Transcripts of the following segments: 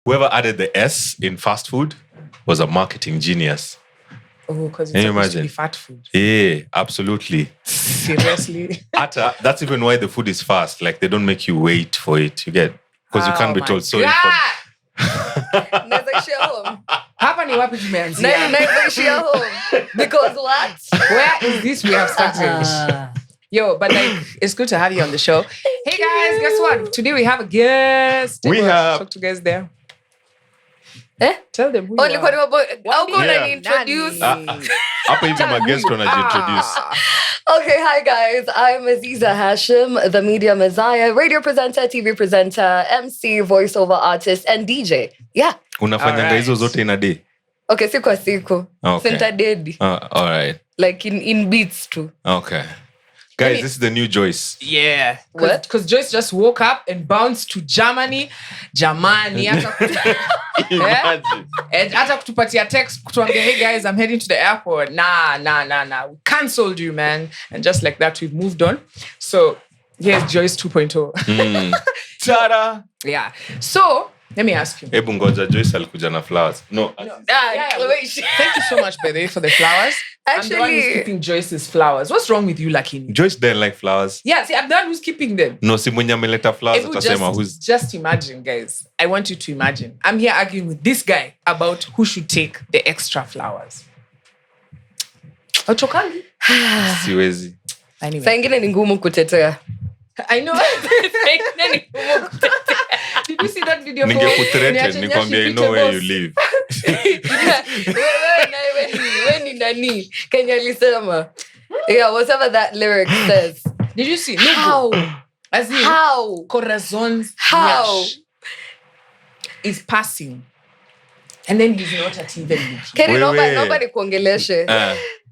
whoever added the S in fast food was a marketing genius. Oh, because it's supposed to be fat food. Yeah, absolutely. Seriously? That's even why the food is fast. Like, they don't make you wait for it. You get... Because you can't be told, sorry for... Hapa ni wapi tumeanzia? Because what? Where is this we have started? Yo, but like, it's good to have you on the show. Hey guys, guess what? Today we have a guest. Talk to guys there. Tell them who you are. How can I introduce? Hapa hivi my guest wanajiintroduce. Okay, hi guys. I'm Azeezah Hashim, the media messiah, radio presenter, TV presenter, MC, voiceover artist, and DJ. Yeah. Unafanyanga hizo zote in a day? Okay, siku. Okay. Sinta dedi. All right. Like in beats too. Okay. Guys, this is the new Joyce. Yeah. What? Because Joyce just woke up and bounced to Germany. Imagine. And hata kutupatia text kutuambia, hey guys, I'm heading to the airport. Nah. We cancelled you, man. And just like that, we've moved on. So here's Joyce 2.0. Ta-da! Yeah. So let me ask you. Ebu ngoja, Joyce alikuja na flowers. No. Thank you so much, Bede, for the flowers. Actually, I'm the one who's keeping Joyce's flowers. What's wrong with you, Lakini? Joyce didn't like flowers. Yeah, see, I'm the one who's keeping them. No, si mwenye ameleta flowers atasema who's... Just imagine, guys. I want you to imagine. I'm here arguing with this guy about who should take the extra flowers. Ochokangi? Siwezi. Anyway. Saa ingine ni ngumu kutetea. I know. Did you see that video? Ningekuthreaten, nikwambia I know where you live. When ni nani? Kenya alisema. Yeah, whatever that lyric says. Did you see? How? As in, How? Corazon's How? rush is passing. And then he's not at even looking. Keri, naomba nikuongeleshe.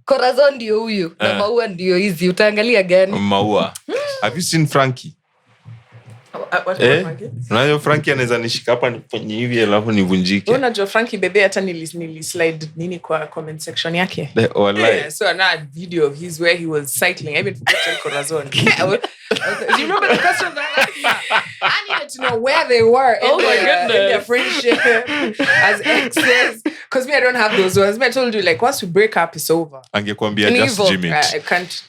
Corazon ndio huyu. Na maua ndio hizi. Utaangalia gani? Maua. Have you seen Frankie? Unayo Frankie anaweza nishika hapa nifanye hivi alafu nivunjike. Unajua Frankie bebe hata nilislide nini kwa comment section yake. Wallahi. So another video of his where he was cycling. I even forgot Corazon. Do you remember the question that I needed to know where they were in their friendship as exes. Because me, I don't have those ones. I told you, like, once we break up, it's over. Angekuambia just Jimmy. I can't.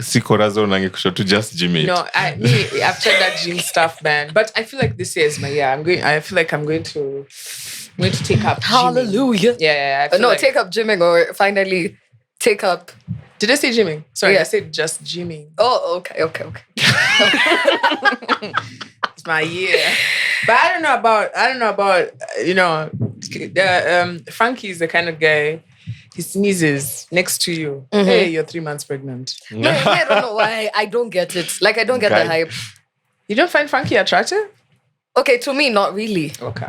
Si Corazon angekusha to just Jimmy. No, I've tried that gym stuff, man. But I feel like this year is my year. I feel like I'm going to take up Hallelujah. Gymming. Yeah. Take up gymming or finally take up. Did I say gymming? Sorry, yeah. I said just gymming. Oh, okay. It's my year. But I don't know about Frankie is the kind of guy. He sneezes next to you. Mm-hmm. Hey, you're 3 months pregnant. I don't know why. I don't get it. Like, I don't get the hype. You don't find Frankie attractive? Okay, to me, not really. Okay.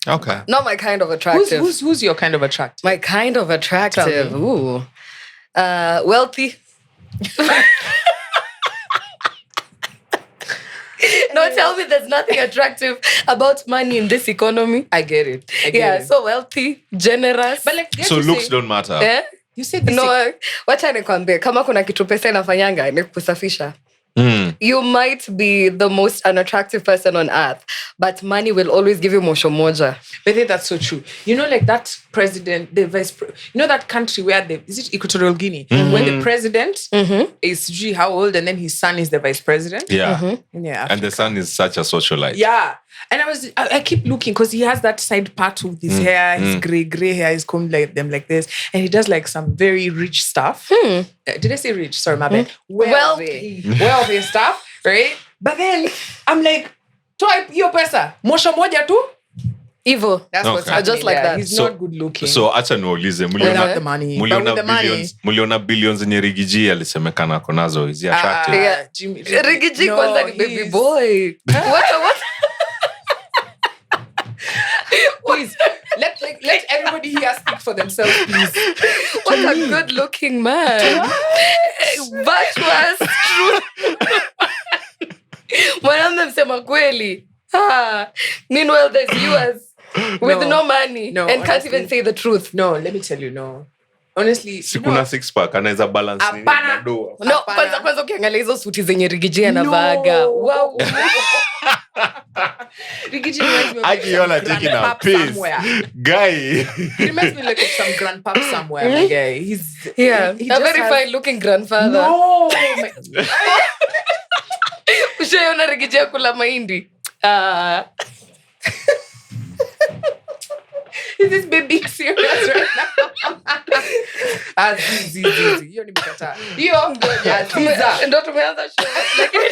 Not my kind of attractive. Who's your kind of attractive? My kind of attractive? Ooh. Wealthy. No, tell me there's nothing attractive about money in this economy. I get it. So wealthy, generous. But like, so looks don't matter. Yeah? You said this. No, wacha nikwambie, kama kuna kitu pesa inafanyanga ni kusafisha. You might be the most unattractive person on earth, but money will always give you mosho moja. But I think that's so true. You know, like that president, the you know that country where is it Equatorial Guinea? Mm-hmm. When the president is how old, and then his son is the vice president? Yeah. Mm-hmm. Yeah. And the son is such a socialite. Yeah. And I keep looking because he has that side part with his hair, his gray hair is combed like them like this. And he does like some very rich stuff. Did I say rich? Sorry, my bad. Wealthy stuff, right? But then I'm like, toa hiyo pesa, mosho moja tu. Evil. That's what's happening. Just like that. He's not good looking. So acha niulize, without the money. Muliona billions yenye Rigiji alisemekana konazo. Is he attractive? Yeah. Rigiji kwanza ni baby boy. What? Please, let everybody here speak for themselves, please. What a good-looking man. Virtuous, true. Mwanaume msema kweli. Meanwhile, there's viewers with no money and can't even say the truth. No, let me tell you, no. honestly, Sikuna six pack anaweza balance nini Hapana. na doa. No, kwanza ukiangalia hizo suti zenye Rigiji anavaga. Wow. Rigiji reminds me of Akiona taking a grandpap piss. somewhere. Guy. He reminds me like of some grandpap somewhere. My guy. He's He a very fine looking grandfather. No. Ushaiona Rigiji akula mahindi? Is this baby serious right now? Azeezah. Hiyo nimekataa. Hiyo ngoja Azeezah. Ndio tumeanza show. Lakini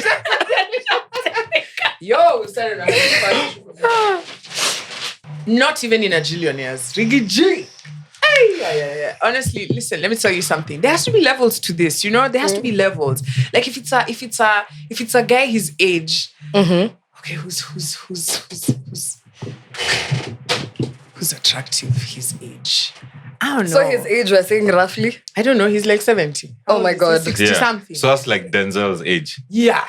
Yo, started a not even in a jillion years. Riggy. Yeah. Honestly, listen, let me tell you something. There has to be levels to this, you know? There has to be levels. Like if it's a guy his age, okay, who's attractive his age? I don't know. So his age, we're saying roughly? I don't know. He's like 70. Oh my God. 60 something. So that's like Denzel's age. Yeah.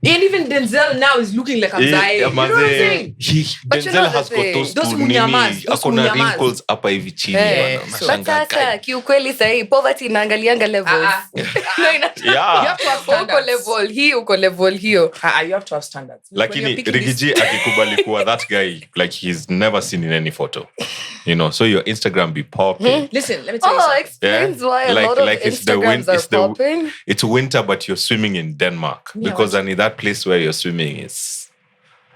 And even Denzel now is looking like a guy. You know what I'm saying? But you Denzel know the has got thing. those Those two munyamas, nini. those Akona munyamas. wrinkles hapa hivi chini. Hey, bwana. so- But Nashangaa sasa guy. kiukweli sahi poverty inaangalianga levels. No, You Yeah. have to have uko standards. level hii, uko level hiyo. You have to have standards. When Lakini you're picking this- Rigiji akikubali kuwa that guy, like he's never seen in any photo. You know, so your Instagram be popping. Listen, let me tell you Oh, something. explains why a lot of Instagrams are popping. It's winter, but you're swimming in Denmark Yeah, because I need that place where you're swimming is.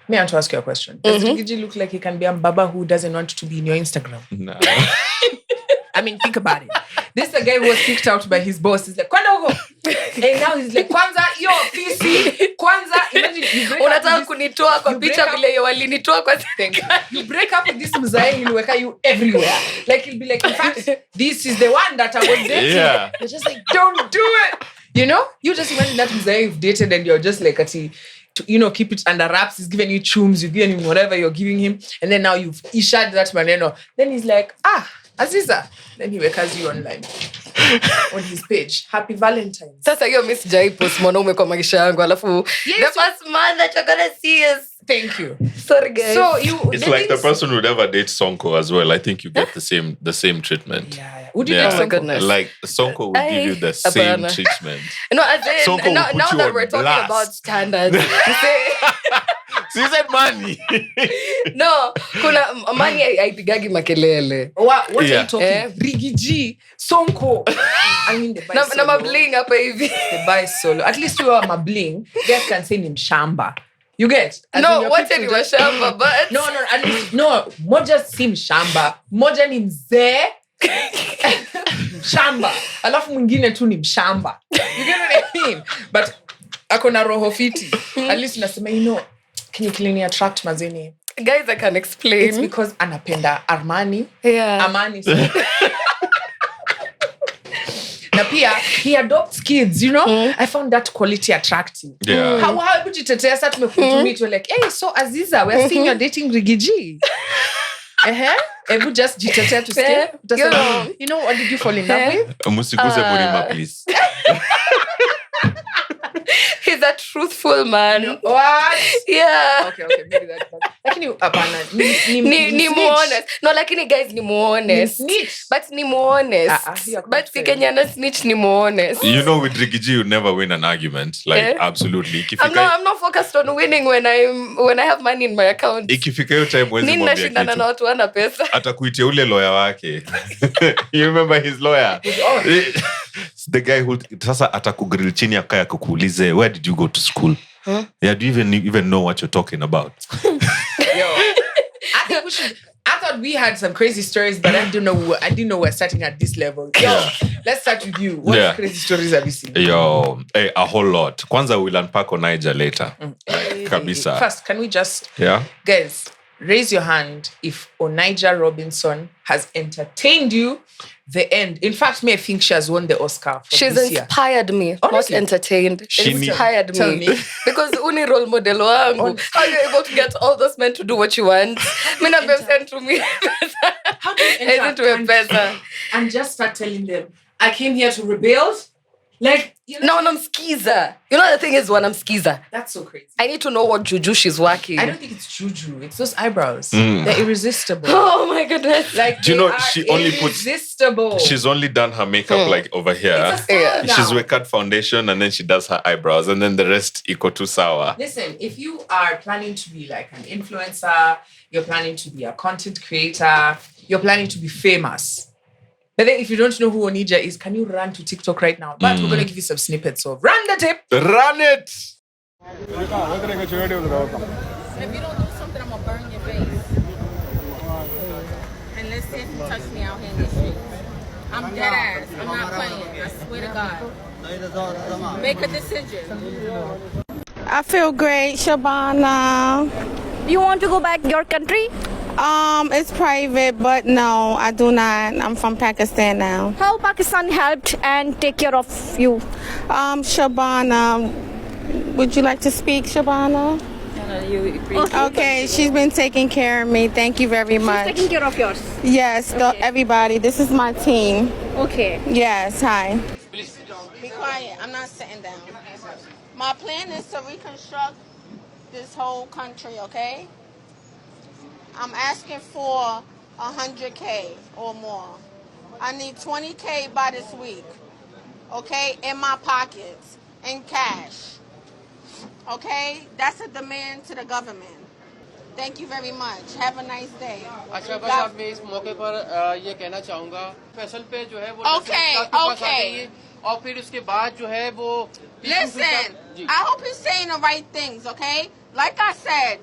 May I want to ask you a question? Does Rigiji look like he can be a baba who doesn't want to be in your Instagram? Nah. I mean, think about it. This is a guy who was kicked out by his boss. He's like, Kwanda huko. And now he's like, Kwanza, yo, PC, Kwanza. Imagine you break up Unataka with this, kunitoa kwa you break picha up- vile walinitoa kwa you break up with this mzae, he'll weka you everywhere. Like, he'll be like, in fact, this is the one that I was dating. Yeah. You're just like, don't do it. You know? You just imagine that mzae you've dated and you're just like, keep it under wraps. He's giving you chums, you're giving him whatever you're giving him. And then now you've issued that maneno. Then he's like, Azeezah. Then he wekas you online. On his page. Happy Valentine. Sasa hiyo mimi sijai post mwanaume kwa maisha yangu alafu the first man that you're gonna see is Thank you. sorry guys. So It's like the person who'd ever date Sonko as well. I think you get the same treatment. Yeah. Would you Yeah. date Oh my Sonko? goodness. Like Sonko would give you the same Abana. treatment. No, as Sonko in, will now put you that on we're talking blast. about standards, you say, She said money. no, kuna mani haipigagi makelele. What are Yeah. you talking? Riggy, Sonko. I mean, the Na mabling hapa hivi. The buy solo. At least you are mabling. Guys can say him shamba. You get? As in No, your what people ni just- washamba, but No, at least, no. Moja si mshamba. Moja ni mzee. Mshamba. Alafu mwingine tu ni mshamba. You get what I mean? But akona roho fiti. At least unasema, can you clearly attract mazeni? guys, I can It's explain. because anapenda Armani. Yeah. Amani. Na pia, he adopts kids, you know? I found that quality attractive. Yeah. How would you tell us that we're like, hey, so Azeezah, we're seeing you're dating Riggy. Ebu just jitetea to stay. You know, what did you fall in love with? Musiguze Murima, please. He's a truthful man. What? Yeah. Okay, maybe that's that. Lakini hapana, Ni muonest. No, lakini guys, ni muonest. Snitch. But ni muonest. You're But si correct. Kenyana snitch ni muonest. You know, with Rigiji, you never win an argument. Like, Yeah. absolutely. I'm not focused on winning when I have money in my account. Ikifika hiyo time wezi Nini mwambia nashindana na kitu. watu wana pesa. Atakuitia ule lawyer wake. You remember his lawyer? It's the guy who sasa atakugrill chini akaya kukuulize, where did you go to school? Yeah, do you even know what you're talking about? Yo, I think we should. I thought we had some crazy stories, but I didn't know we're starting at this level. Yo, Yeah. let's start with you. What Yeah. crazy stories have you seen? Yo, a whole lot. Kwanza we'll unpack on Niger later. Kabisa. First, can we just, Yeah? guys, raise your hand if Ona Robinson has entertained you the end. In fact, I think she has won the Oscar for She's this year. inspired me, Honestly. not entertained. She Inspired Tell me. me. Because uni role model wangu. How are you able to get all those men to do what you want? Mina sent to me. How do you Ezi tuwe pesa. and just start telling them, I came here to rebuild? Like, No, when I'm skeezer. You know the thing is when I'm skeezer, that's so crazy. I need to know what juju she's working. I don't think it's juju. It's those eyebrows. They're irresistible. Oh my goodness. Like, Do you know they are she only puts- irresistible. She's only done her makeup like over here. It's a style now. She's cut foundation and then she does her eyebrows and then the rest equal to sour. Listen, if you are planning to be like an influencer, you're planning to be a content creator, you're planning to be famous. But then if you don't know who Onija is, can you run to TikTok right now? But we're going to give you some snippets of run the tip. Run it! If you don't do something, I'm gonna burn your face. And let's see if you touch me out here in the streets. I'm dead ass. I'm not playing. I swear to God. Make a decision. I feel great, Shabana. You want to go back your country? It's private, but no, I do not. I'm from Pakistan now. How Pakistan helped and take care of you? Shabana, would you like to speak, Shabana? Okay, she's been taking care of me. Thank you very much. Taking care of yours. Yes, everybody. This is my team. Okay. Yes, hi. Be quiet. I'm not sitting down. My plan is to reconstruct this whole country, okay? I'm asking for 100K or more. I need 20K by this week, okay? In my pockets, in cash. Okay? That's a demand to the government. Thank you very much. Have a nice day. अच्छा बस आप मैं इस मौके पर ये कहना चाहूँगा फैसल पे जो है वो Okay. और फिर उसके बाद जो है वो Listen, I hope you're saying the right things, okay? Like I said,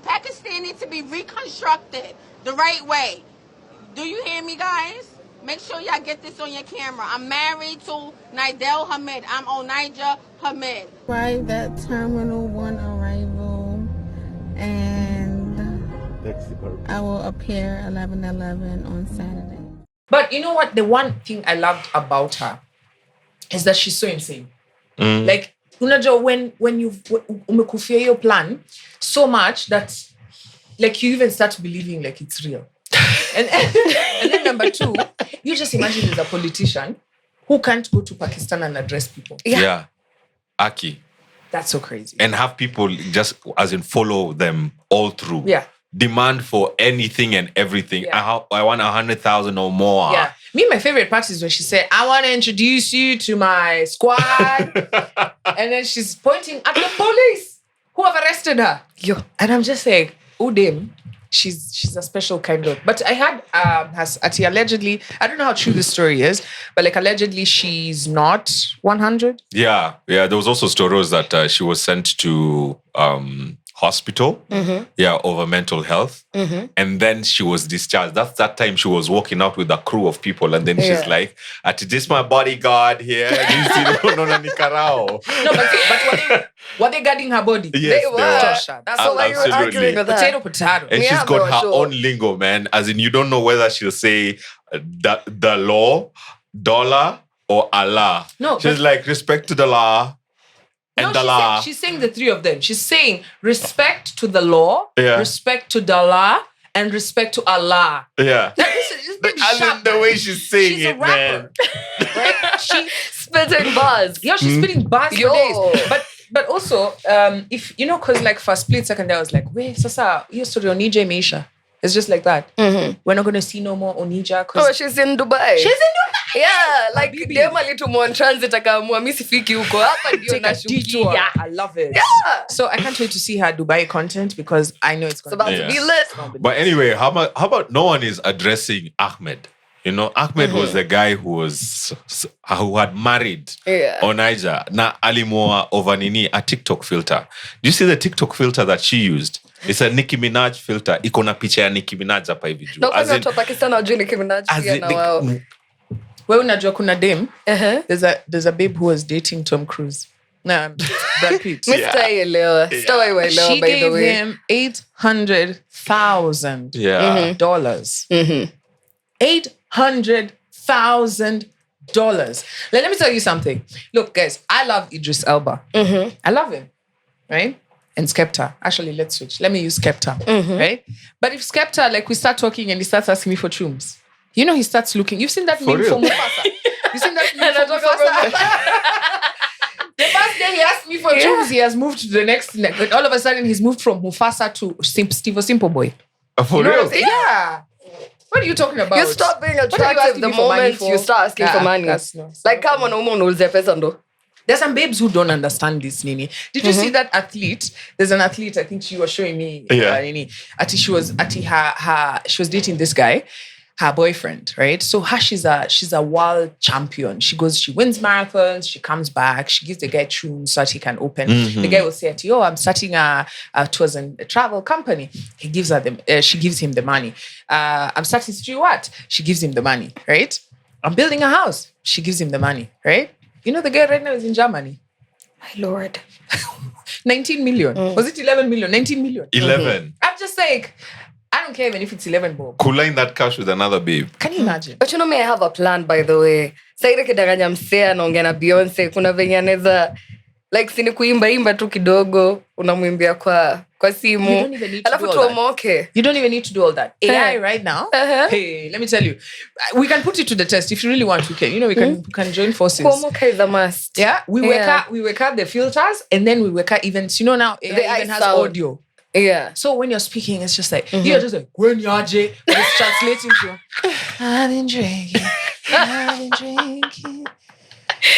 Pakistan needs to be reconstructed the right way. Do you hear me, guys? Make sure y'all get this on your camera. I'm married to Nidel Hamid. I'm Onija Hamid. Right, that Terminal 1 arrival, and I will appear 11/11 on Saturday. But you know what? The one thing I loved about her is that she's so insane. Like, unajua when you umekufia your plan so much that like you even start believing like it's real. And then number two, you just imagine there's a politician who can't go to Pakistan and address people. Yeah. Aki. That's so crazy. And have people just as in follow them all through. Yeah. Demand for anything and everything. Yeah. I want 100,000 or more. Yeah. Me, my favorite part is when she said, I want to introduce you to my squad. And then she's pointing at the police who have arrested her. Yo. And I'm just like, oh, damn. She's a special kind of. But I had Ati allegedly, I don't know how true this story is, but like allegedly she's not 100. Yeah. There was also stories that she was sent to hospital, over mental health. And then she was discharged. That's that time she was walking out with a crew of people. And then she's like, this my bodyguard here. No, but were they guarding her body? Yes, They were. Joshua, that's So why you were Absolutely. arguing with that? Potato. And Me she's have got no her show. own lingo, man. As in, you don't know whether she'll say the law, dollar, or Allah. No, she's but- like, respect to the law and the law. She's saying the three of them. She's saying respect to the law, Yeah. respect to the law, and respect to Allah. Yeah. This baby's As in sharp, the man. way she's saying She's a it, man. rapper. Right? She Spitting bars. Yeah, she's spitting bars for Yo. days. But also, if you know, because like for a split second there, I was like, wait, Sasa, your story Onija Meisha. It's just like that. We're not gonna see no more Onija Oh, because she's in Dubai. she's in Dubai. Yeah, like Habibi. dem alitumwa on transit akaamua mi sifiki huko hapa ndio Take a detour. nashukia. I love it. Yeah. So I can't wait to see her Dubai content because I know it's It's gonna about be to be Yeah. lit. But anyway, how about no one is addressing Ahmed? You know, Ahmed was the guy who had married Yeah. Onija. Na alimoa over nini a TikTok filter. Do you see the TikTok filter that she used? It's a Nicki Minaj filter. Iko na picha ya Nicki Minaj hapa hivi juu. Na As kwani in- watu wa Pakistan hawajui Nicki Minaj as pia in na the- wao. Wewe unajua kuna dem. Uh-huh. There's a babe who was dating Tom Cruise. No, Brad Pitt. Mi sitaielewa. Sitawaielewa, She by the gave way. him $800,000. Yeah. Dollars. $800,000. Let me tell you something. Look, guys, I love Idris Elba. I love him, right? And Skepta. Actually, let's switch. Let me use Skepta, right? But if Skepta, like, we start talking and he starts asking me for chums, you know, he starts looking. You've seen that meme real? for Mufasa. You've seen that The first day he asked me for tubes, he has moved to the next. But all of a sudden, he's moved from Mufasa to Steve Simple Boy. For You know what real? I'm saying? Yeah. What are you talking about? You stop being What are you attractive asking the me for money moment for? you start asking for money. Like, come on, uze pesa ndo. There's some babes who don't understand this, Nini. Did you see that athlete? There's an athlete, I think she was showing me, Nini. She was dating this guy, her boyfriend, right? So she's a world champion. She wins marathons, she comes back, she gives the guy tunes so that he can open. The guy will say, I'm starting a travel company. She gives him the money. I'm starting to do what? She gives him the money, right? I'm building a house. She gives him the money, right? You know, the guy right now is in Germany. My Lord. 19 million. Was it 11 million? 19 million. 11. I'm just like, I don't care even if it's 11 bob. Kuline that cash with another babe. Can you imagine? But you know me, I have a plan, by the way. Saida kidanganya msea naongea na Beyonce. Kuna venye anaweza like sini kuimba tu kidogo unamwimbia kwa simu. You don't even need to Alafu do all that. tuomoke. You don't even need to do all that. AI right now. Hey, let me tell you, we can put it to the test if you really want. We can. You know, we can join forces. Kuomoka is a must. Yeah, we work out the filters, and then we work out events. You know now AI even has sound. audio. Yeah. So when you're speaking, it's just like you're just like when yaje, but it's translating to I've been drinking.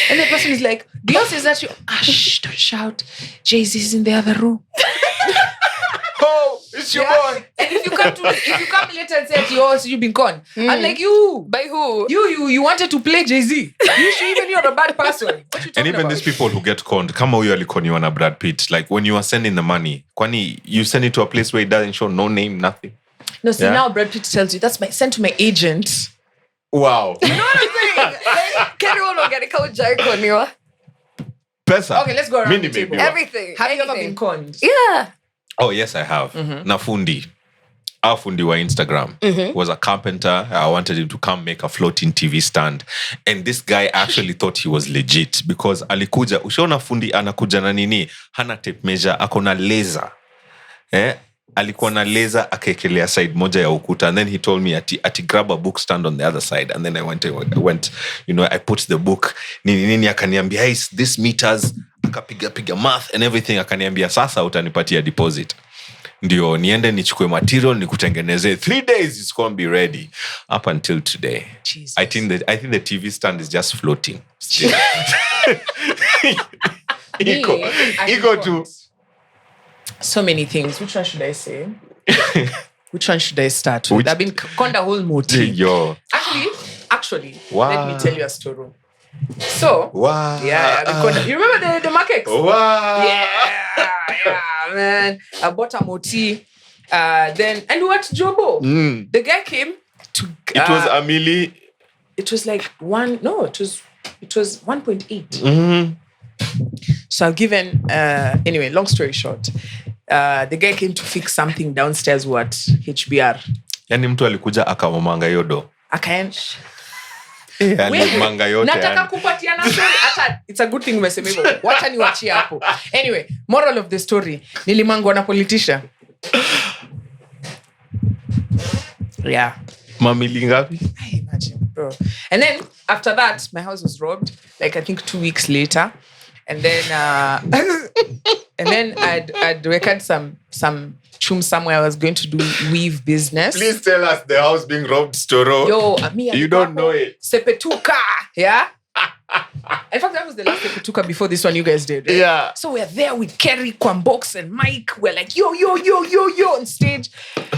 And the person is like, Beyonce, is that you? Shh, don't shout. Jay-Z's in the other room. Oh, it's your boy. And if you come later and say, so you've been gone. I'm like, you. By who? You wanted to play Jay-Z. You should even you're a bad person. What you talking And even about? these people who get conned, kama huyo alikoniwa na Brad Pitt, like when you are sending the money, kwani you send it to a place where it doesn't show no name, nothing. No, see now Brad Pitt tells you that's sent to my agent. Wow. You know what I'm saying? Keri unaongeleka ujai koniwa. Pesa. Okay, let's go around Mini the table. baby. Everything. Have you ever anything. been conned? Yeah. Oh, yes, I have. Na fundi. Our fundi wa Instagram was a carpenter. I wanted him to come make a floating TV stand. And this guy actually thought he was legit because alikuja. Ushaona fundi anakuja na nini? Hana tape measure. Akona laser. Alikuwa na laser akaekelea side moja ya ukuta. And then he told me ati grab a book stand on the other side. And then I went, you know, I put the book. Nini akaniambia, hey, this meters. Akapiga math and everything. Akaniambia, sasa utanipatia deposit. Ndio niende nichukue material nikutengeneze 3 days it's going to be ready up until today. Jesus. I think the TV stand is just floating still. Ego too. So many things. Which one should I say? Which one should I start with? I've been conned a whole motif. Yo. Actually, Wow. let me tell you a story. So, Wow. yeah, I've been conned. You remember the markets? Wow. Yeah, man. I bought a moti. Then, and what Jobo? The guy came to. It was Amelie. It was like it was 1.8. So I've given, anyway, long story short, the guy came to fix something downstairs, HBR. Yani mtu alikuja akamamanga yodo. Manga yote. Nataka kupatiana story. Hata it's a good thing umesema hivyo. Wacha niwachie hapo. Anyway, moral of the story. Nilimangwa na politician. Yeah. Mamili ngapi? I imagine, bro. And then after that, my house was robbed. Like I think 2 weeks later. And then I'd record some chum somewhere. I was going to do weave business. Please tell us the house being robbed, Storo. Yo, me you don't know it. Sepetuka, yeah? In fact, that was the last Sepetuka before this one you guys did. Right? Yeah. So we're there with Kerry, Kwambox, and Mike. We're like, yo, on stage.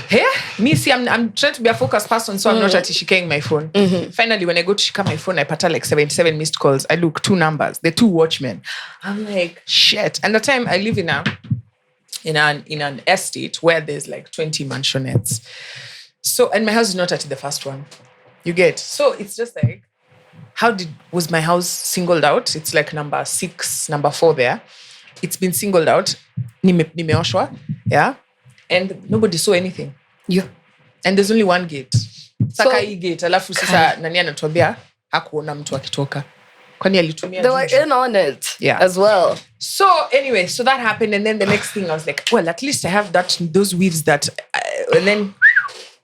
Hey, me see, I'm trying to be a focused person, so I'm not shikaing my phone. Finally, when I go to shika my phone, I pata like 77 missed calls. I look 2 numbers, the 2 watchmen. I'm like, shit. And the time I live in an estate where there's like 20 mansionettes. So, and my house is not at the first one. You get? So it's just like, was my house singled out? It's like number 6, number 4 there. It's been singled out. Nimeoshwa. Yeah. And nobody saw anything. Yeah. And there's only one gate. Saka hii gate. Alafu sasa nani anatuambia hakuona mtu akitoka. Kwani alitumia They were in on it as well. So anyway, so that happened. And then the next thing I was like, well, at least I have those weaves that, and then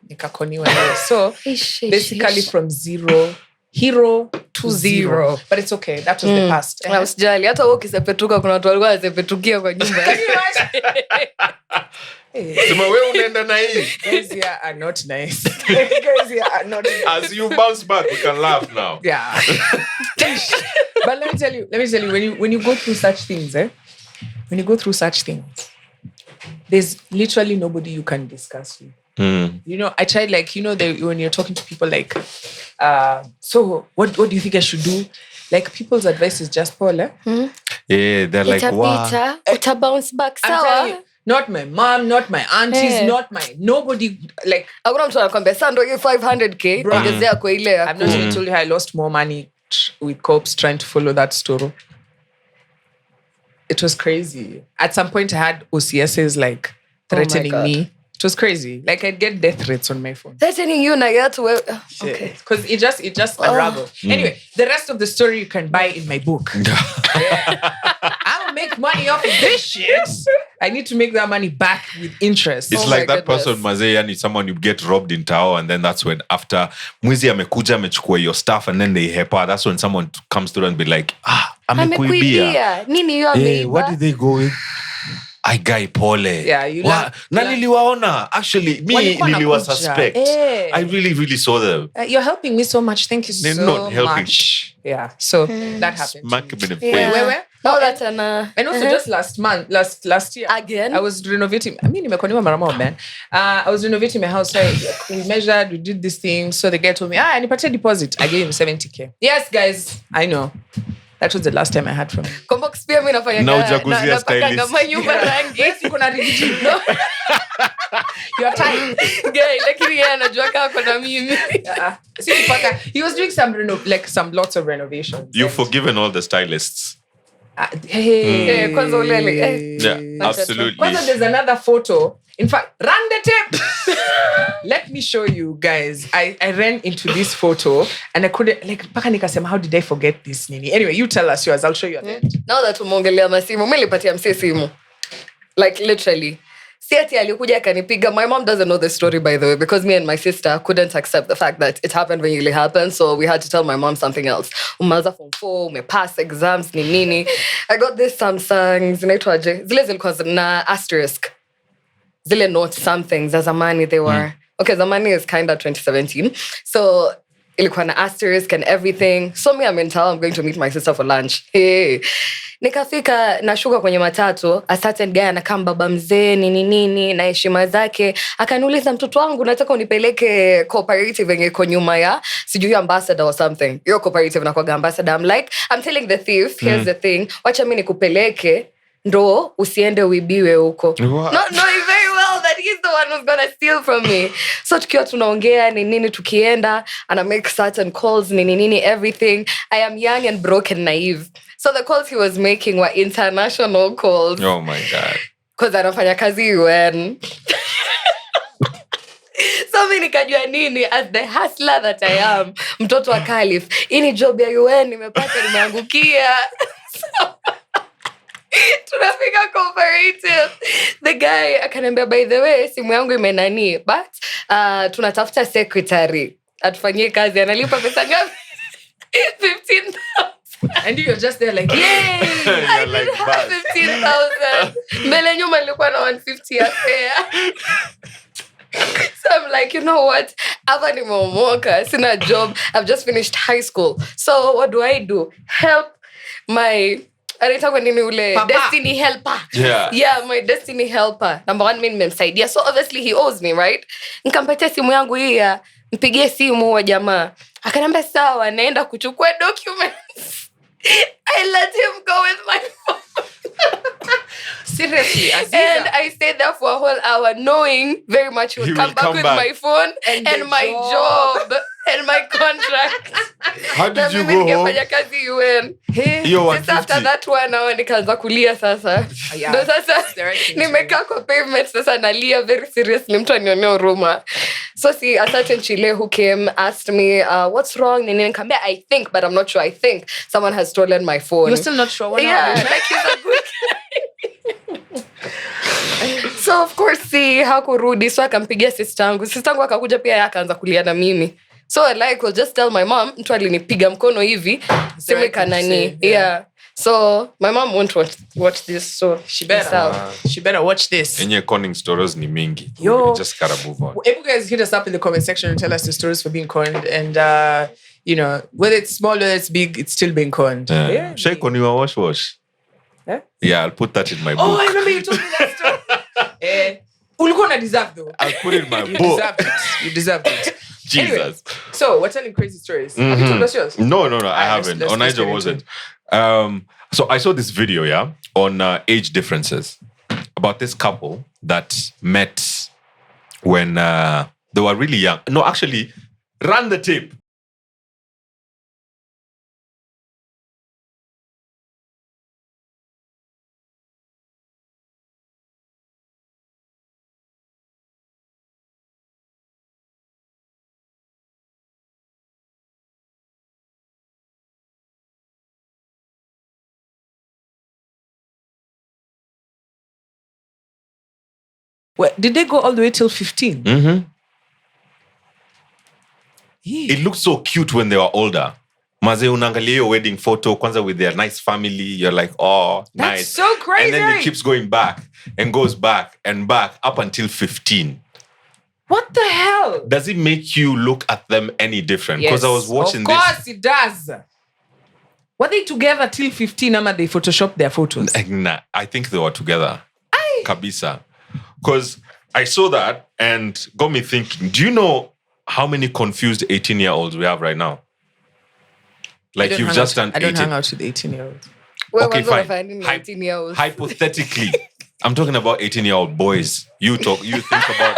nikakoniwa. So basically from zero, Hero 2-0. But it's okay. That was the past. Na usijali hata wewe ukisepetuka kuna watu walikuwa wanasepetukia kwa nyumba. Sema wewe unaenda na hii. Guys here are not nice. Guys here are not nice. As you bounce back, we can laugh now. Yeah. But let me tell you, when you go through such things, when you go through such things, there's literally nobody you can discuss with. You know, I tried when you're talking to people so what do you think I should do? Like people's advice is just Paul. Yeah, they're like, wow. Uta bounce back sawa. Not my mom, not my aunties, not my nobody. Like hakuna mtu anakuambia sasa ndio 500k ongezea kwa ile. I've not even told you I lost more money with cops trying to follow that story. It was crazy. At some point I had OCSs like threatening me. It was crazy. Like I'd get death threats on my phone. Threatening you na get okay. Because it just unraveled. Anyway, the rest of the story you can buy in my book. I will make money off of this shit. I need to make that money back with interest. It's like that person Mazea is someone you get robbed in Tao, and then that's when after mwizi amekuja amechukua your stuff and then they hepa. That's when someone comes through and be like, amekuibia. Nini hiyo ameiba? What did they go with? I guy pole. Yeah, na niliwaona. Actually, me niliwa suspect. I really saw them. You're helping me so much. Thank you They're so not helping. much. Yeah. So that happened. Smack him in the face. Where? Oh, that's and also just last year again. I was renovating. I mean, man. I was renovating my house. We measured, we did this thing. So the guy told me, nipatie deposit. I gave him 70k. Yes, guys, I know. That was the last time I had from him. Combox pia mimi nafanya na stylist. Kama nyumba rangi. Yes, you kuna rigidi. No. You're tight. Guy, lakini yeye anajua kama kuna mimi. He was doing some lots of renovations. You've forgiven all the stylists. Kwanza ulele. Yeah, absolutely. Kwanza there's another photo. In fact, run the tape. Let me show you guys. I ran into this photo and I couldn't paka nikasema, how did I forget this nini? Anyway, you tell us yours. I'll show you that. Now that umeongelea masimu, mimi nilipatia msee simu. Like literally. Si ati alikuja akanipiga. My mom doesn't know the story, by the way, because me and my sister couldn't accept the fact that it happened when it really happened. So we had to tell my mom something else. Umaza form 4, umepass exams, nini. I got this Samsung, zinaitwaje? Zile zilikuwa na asterisk. Zile note something. Za zamani they were. Okay, zamani is kind of 2017. So ilikuwa na asterisk and everything. So me, I'm in town. I'm going to meet my sister for lunch. Hey. Nikafika nashuka kwenye matatu, a certain guy anakaa baba mzee nini na heshima zake, akaniuliza mtoto wangu nataka unipeleke cooperative yenye iko nyuma ya sijui ambassador or something. Your cooperative na kwa ambassador. I'm telling the thief, here's the thing, wacha mimi nikupeleke ndo usiende uibiwe huko. Not knowing very well that he's the one who's gonna steal from me. So tukiwa tunaongea nini tukienda and I make certain calls nini everything. I am young and broke and naive. So the calls he was making were international calls. Oh my God. Because anafanya kazi UN. So mimi nikajua nini, as the hustler that I am, mtoto wa Caliph, ini job ya UN nimepata nimeangukia. Tunafika cooperative. The guy akaniambia, by the way, simu yangu imenani, but tunatafuta secretary atufanyie kazi, analipa pesa ngapi? 15,000. And you're just there like, yay! I didn't have 15,000. Mbele nyuma nilikuwa na 150 ya fare. So I'm like, you know what? Hapa nimeomoka, sina job. I've just finished high school. So what do? Help my Papa. Destiny helper. Yeah, my destiny helper. Number 1, mimi nimemsaidia. So obviously he owes me, right? Nikampatia simu yangu hii, mpigie simu wa jamaa. Akaniambia sawa, naenda kuchukua documents. I let him go with my phone. Seriously, Azeezah. And I stayed there for a whole hour knowing very much he would come back with my phone and my job and my contract. How did you go home? Kazi UN. Just after that 1 hour nikaanza kulia sasa. Ndo sasa nimekaa kwa pavement sasa nalia very seriously, mtu anionea huruma. So see, a certain Chile who came asked me, what's wrong? Nikamwambia, I think, but I'm not sure. I think someone has stolen my phone. You're still not sure? Yeah, like he's a good guy. So of course, see, hakurudi. So akampigia sister yangu akakuja pia akaanza kulia na mimi. So I will just tell my mom, mtu alinipiga mkono hivi, seme kanani. Yeah. So my mom won't watch this, so she better watch this. Enye conning stories ni mingi. Yo, we just gotta move on. If you guys hit us up in the comment section and tell us the stories for being conned, and whether it's small or it's big, it's still being conned. Shake on your wash. Yeah, I'll put that in my book. Oh, I remember you told me that story. Ulukona deserve though. I'll put it in my you book. You deserved it. Jesus. Anyway, so we're telling crazy stories. Have you told us yours? No, I haven't. Onaija wasn't. So I saw this video, on age differences about this couple that met when they were really young. No, actually, run the tape. Well, did they go all the way till 15? Mm-hmm. Yeah. It looked so cute when they were older. Maze unangalia your wedding photo kwanza with their nice family. You're like, oh, that's nice. So crazy. And then it keeps going back and goes back and back up until 15. What the hell? Does it make you look at them any different? Because I was watching this. Of course it does. Were they together till 15 ama they photoshopped their photos? Nah, I think they were together. Kabisa. Because I saw that and got me thinking, do you know how many confused 18-year-olds we have right now? Like you've just done 18. I don't hang out with 18-year-olds. Okay, fine. 18-year-olds. Hypothetically, I'm talking about 18-year-old boys. You think about...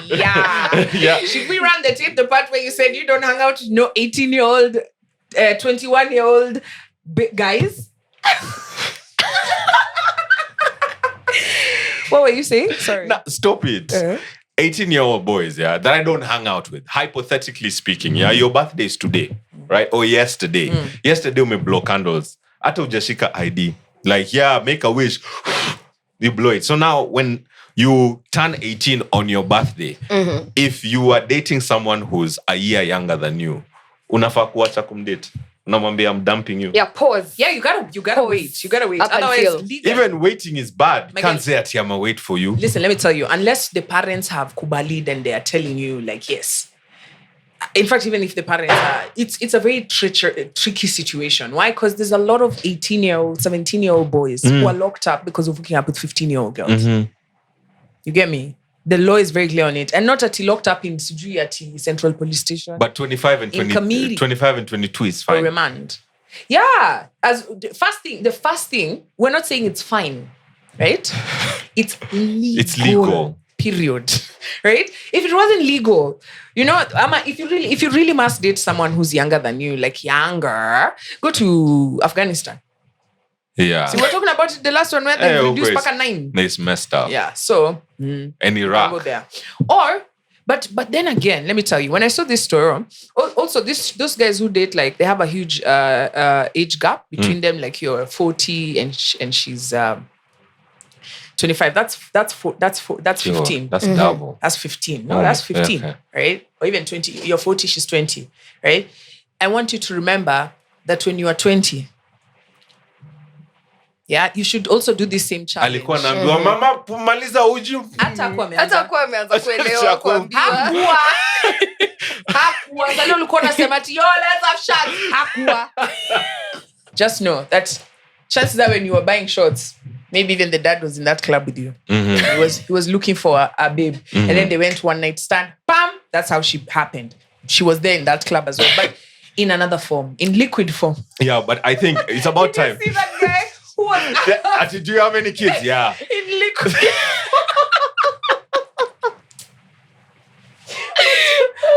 Yeah. Should we run the tape, the part where you said you don't hang out with no 18-year-old, 21-year-old guys? What were you saying? Sorry. Nah, stop it. 18-year-old boys, that I don't hang out with. Hypothetically speaking, your birthday is today, right? Or yesterday. Yesterday, we blow candles. Ata ujashika ID. Like, make a wish. You blow it. So now, when you turn 18 on your birthday, if you are dating someone who's a year younger than you, unafaa kuacha kumdate. Unamwambia, I'm dumping you. Yeah, pause. Yeah, you gotta wait. You gotta wait. Otherwise, even waiting is bad. Can't say ati I'ma wait for you. Listen, let me tell you. Unless the parents have kubalied and they are telling you, like, yes. In fact, even if the parents are, it's a very tricky situation. Why? Because there's a lot of 18-year-old, 17-year-old boys who are locked up because of hooking up with 15-year-old girls. You get me? The law is very clear on it. And not at locked up in Central Police Station. But 25 and 22 is fine. Or remand. Yeah. As the first thing, we're not saying it's fine, right? It's legal. It's legal. Period. Right? If it wasn't legal, if you really must date someone who's younger than you, like younger, go to Afghanistan. Yeah. So we're talking about the last one where they reduced back at 9. It's messed up. Yeah. So and Iraq. Go there. But then again, let me tell you, when I saw this story, also those guys who date, like, they have a huge age gap between them. Like, you're 40 and she's 25. That's 15. That's double. That's 15. No, that's 15. Okay. Right? Or even 20. You're 40, she's 20. Right? I want you to remember that when you are 20, you should also do this same challenge. Alikuwa naambiwa mama kumaliza uji. Hata kwa ameanza kuelewa kuambiwa. Hakuwa. Sasa ulikuwa unasema ati let's have shots. Hakuwa. Just know that chances that when you were buying shots, maybe even the dad was in that club with you. He was looking for a babe. And then they went one night stand. Bam! That's how she happened. She was there in that club as well. But in another form. In liquid form. Yeah, but I think it's about time. Did you see that guy? Do you have any kids? Yeah. In liquid.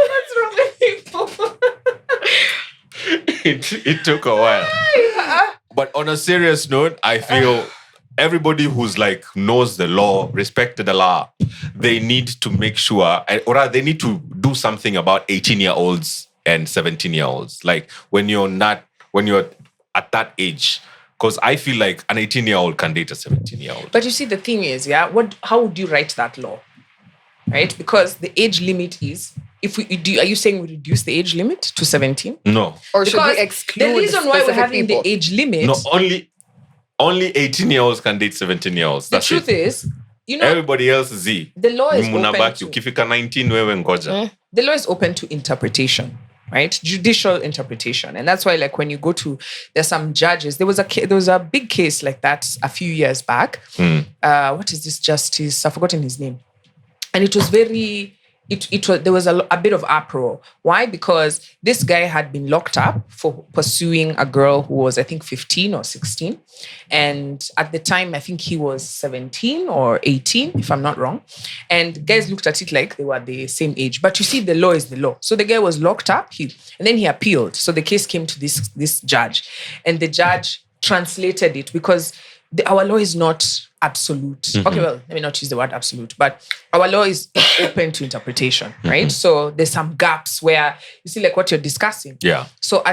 What's wrong with people? It took a while. But on a serious note, I feel everybody who's like knows the law, respected the law, they need to make sure, or they need to do something about 18-year-olds and 17-year-olds. Like when you're at that age. Because I feel like an 18-year-old can date a 17-year-old. But you see, the thing is, how would you write that law? Right? Because the age limit is are you saying we reduce the age limit to 17? No. Or should Because we exclude the reason why we're specific having people? the age limit, No, only 18-year-olds can date 17-year-olds. the That's truth it. is, you know, Everybody else is Z. the law is open Munabaki, to, ukifika 19 wewe ngoja. the law is open to interpretation, right? Judicial interpretation. And that's why, like, when you go to, there's some judges, there was a big case like that a few years back. What is this justice? I've forgotten his name. And it was very, there was a bit of uproar. Why? Because this guy had been locked up for pursuing a girl who was, I think, 15 or 16. And at the time, I think he was 17 or 18, if I'm not wrong. And guys looked at it like they were the same age. But you see, the law is the law. So the guy was locked up, and then he appealed. So the case came to this judge. And the judge translated it because our law is not absolute. Okay, well, let me not use the word absolute, but our law is open to interpretation, right? So there's some gaps where you see, like, what you're discussing. Yeah. So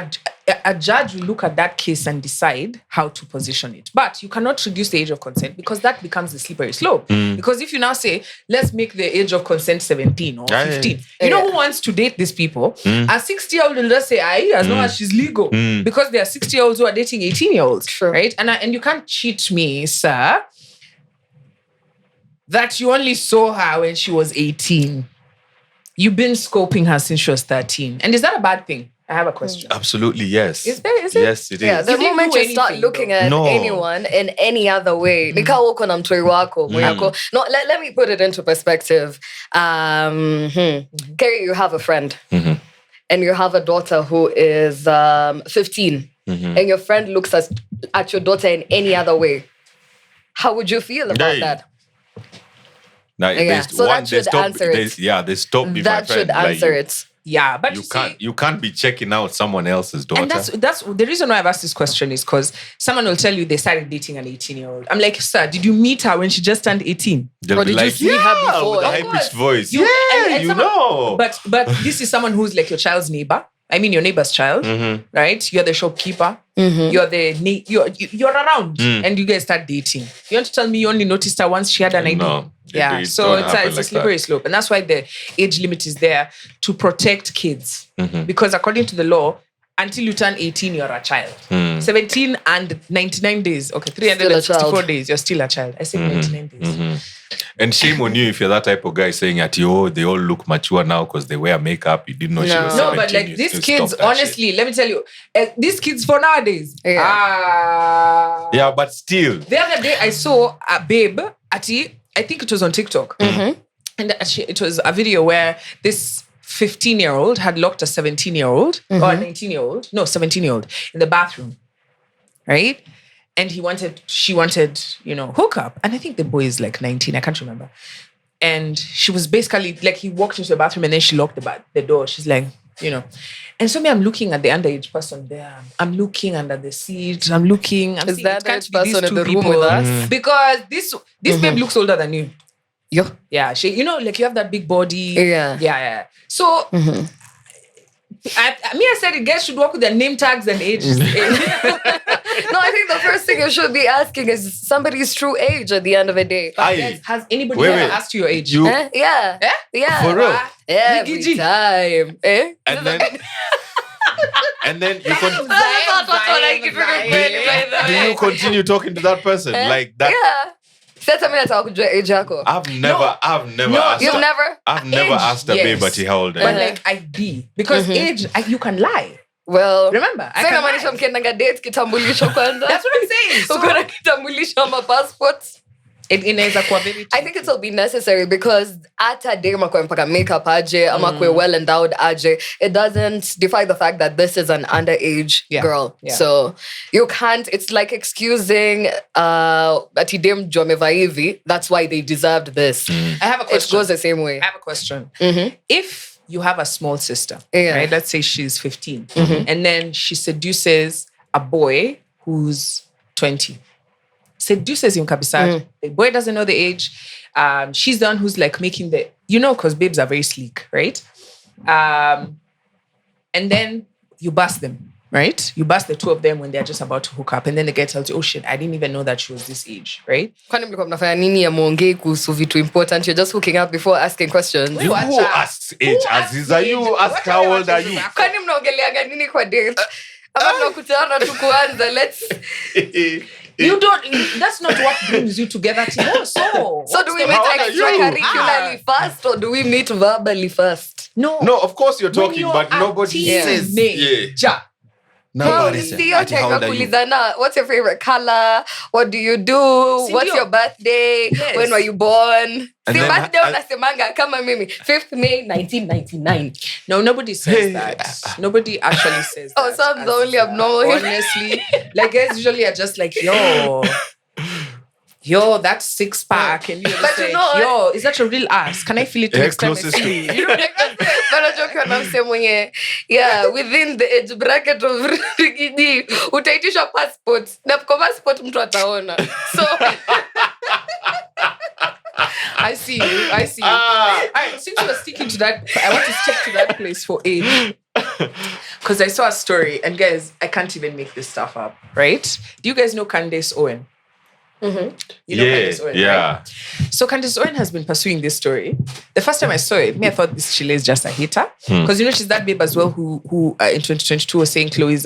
a judge will look at that case and decide how to position it. But you cannot reduce the age of consent because that becomes the slippery slope. Because if you now say, let's make the age of consent 17 or 15, you know who wants to date these people? A 60-year-old will just say, as long as she's legal. Because there are 60-year-olds who are dating 18-year-olds. True. Right? And you can't cheat me, sir, that you only saw her when she was 18. You've been scoping her since she was 13. And is that a bad thing? I have a question. Absolutely, yes. Is it? Yes, it is. Yeah, the You didn't moment do you start anything, looking at No. anyone in any other way, nika uko na mtoi wako, mwako. No, let me put it into perspective. Kerry, you have a friend, and you have a daughter who is 15, and your friend looks at your daughter in any other way. How would you feel about Hey. that? Now, Yeah, so that should answer it. They stop me, my That friend. should Like, answer it. Yeah, but You can't be checking out someone else's daughter. and that's the reason why I've asked this question is because someone will tell you they started dating an 18-year-old. I'm like, sir, did you meet her when she just turned 18? They'll Or be did you like, see her before? with a Of high-pitched voice. You- yeah, and you someone- know. But this is someone who's like your child's neighbor. I mean, your neighbor's child, right? You're the shopkeeper. You're around, and you guys start dating. You want to tell me you only noticed her once she had an ID? No. Yeah, It so don't it's happen a like slippery that. slope. And that's why the age limit is there to protect kids. Because according to the law, until you turn 18, you're a child. 17 and 99 days. Okay, 364 child. days, you're still a child. I said 99 days. And shame on you if you're that type of guy saying that, they all look mature now because they wear makeup. You didn't know she was 17. No, but like You these still kids, stop that shit. honestly, let me tell you, these kids for nowadays. Yeah. Yeah, but still. The other day, I saw a babe, I think it was on TikTok. And it was a video where this 15-year-old had locked a 17-year-old or a 19-year-old, no, 17-year-old in the bathroom, right? And she wanted, hookup. And I think the boy is like 19, I can't remember. And she was basically, like, he walked into the bathroom and then she locked the door. She's like, And so I'm looking at the underage person there. I'm looking under the seat. I'm seeing, that it can't underage be these person in two the room people. with us? Because this babe looks older than you. Yo. Yeah, she, like you have that big body. Yeah. So, I said guys should work with their name tags and ages. No, I think the first thing you should be asking is somebody's true age at the end of the day. Aye. Has anybody Wait, ever wait. asked you your age? Eh? Yeah. Eh? Yeah. For real? Every Gigi. time. Eh? And then, and then you do you continue talking to that person like that? Yeah. Sasa mimi nataka kujua age yako. I've never asked. You've never? I've never Age, asked a yes. babe ati how old But I am. like ID. Because age, you can lie. Well, Remember, I sasa can inamaanisha lie. mkiendanga date kitambulisho kwanza. That's what I'm saying. So, Uko na kitambulisho ama passport. inaweza kuwa very I think it'll be necessary because hata dem akwe mpaka makeup aje ama kwe well endowed aje, it doesn't defy the fact that this is an underage girl. Yeah. So you can't, it's like excusing ati dem juu amevaa hivi, that's why they deserved this. I have a It question. goes the same way. I have a question. If you have a small sister, Yeah. right? Let's say she's 15, and then she seduces a boy who's 20. Seduces him kabisa. The boy doesn't know the age. She's the one who's like making because babes are very sleek, right? And then you bust them. right? You bust the two of them when they're just about to hook up, and then the guy tells you, oh shit, I didn't even know that she was this age, right? Kwani mlikuwa mnafanya nini ya muongee kuhusu vitu important? You're just hooking up before asking questions. You who asked age, Azeezah? You asked how old are you? Kwani mnaongeleaga nini kwa date? Ama mnakutana tu kuanza, let's... You don't. That's not what brings you together. So do we meet extracurricularly first, or do we meet verbally first? No, of course you're talking, but nobody says. Yeah. Nobody says. What's your favorite color? What do you do? What's your birthday? Yes. When were you born? And See, then birthday unasemanga kama mimi 5th May 1999. No, nobody says that. Nobody actually says that. Oh, so I'm the only abnormal. Honestly, like guys usually are just like, yo, that's 6-pack, and you're just like, yo, is that a real ass? Can I feel it next time I see you? You know, like yeah, within the age bracket of Rigidi, utaitisha passport. Na kwa passport mtu ataona. So I see you. All right, since we're sticking to that, I want to stick to that place for age. Because I saw a story, and guys, I can't even make this stuff up, right? Do you guys know Candace Owen? Mm-hmm. You know Candace Owen, yeah. Right? So Candace Owen has been pursuing this story. The first time I saw it, I thought this Chile is just a hater. Because she's that babe as well who in 2022 was saying Chloe is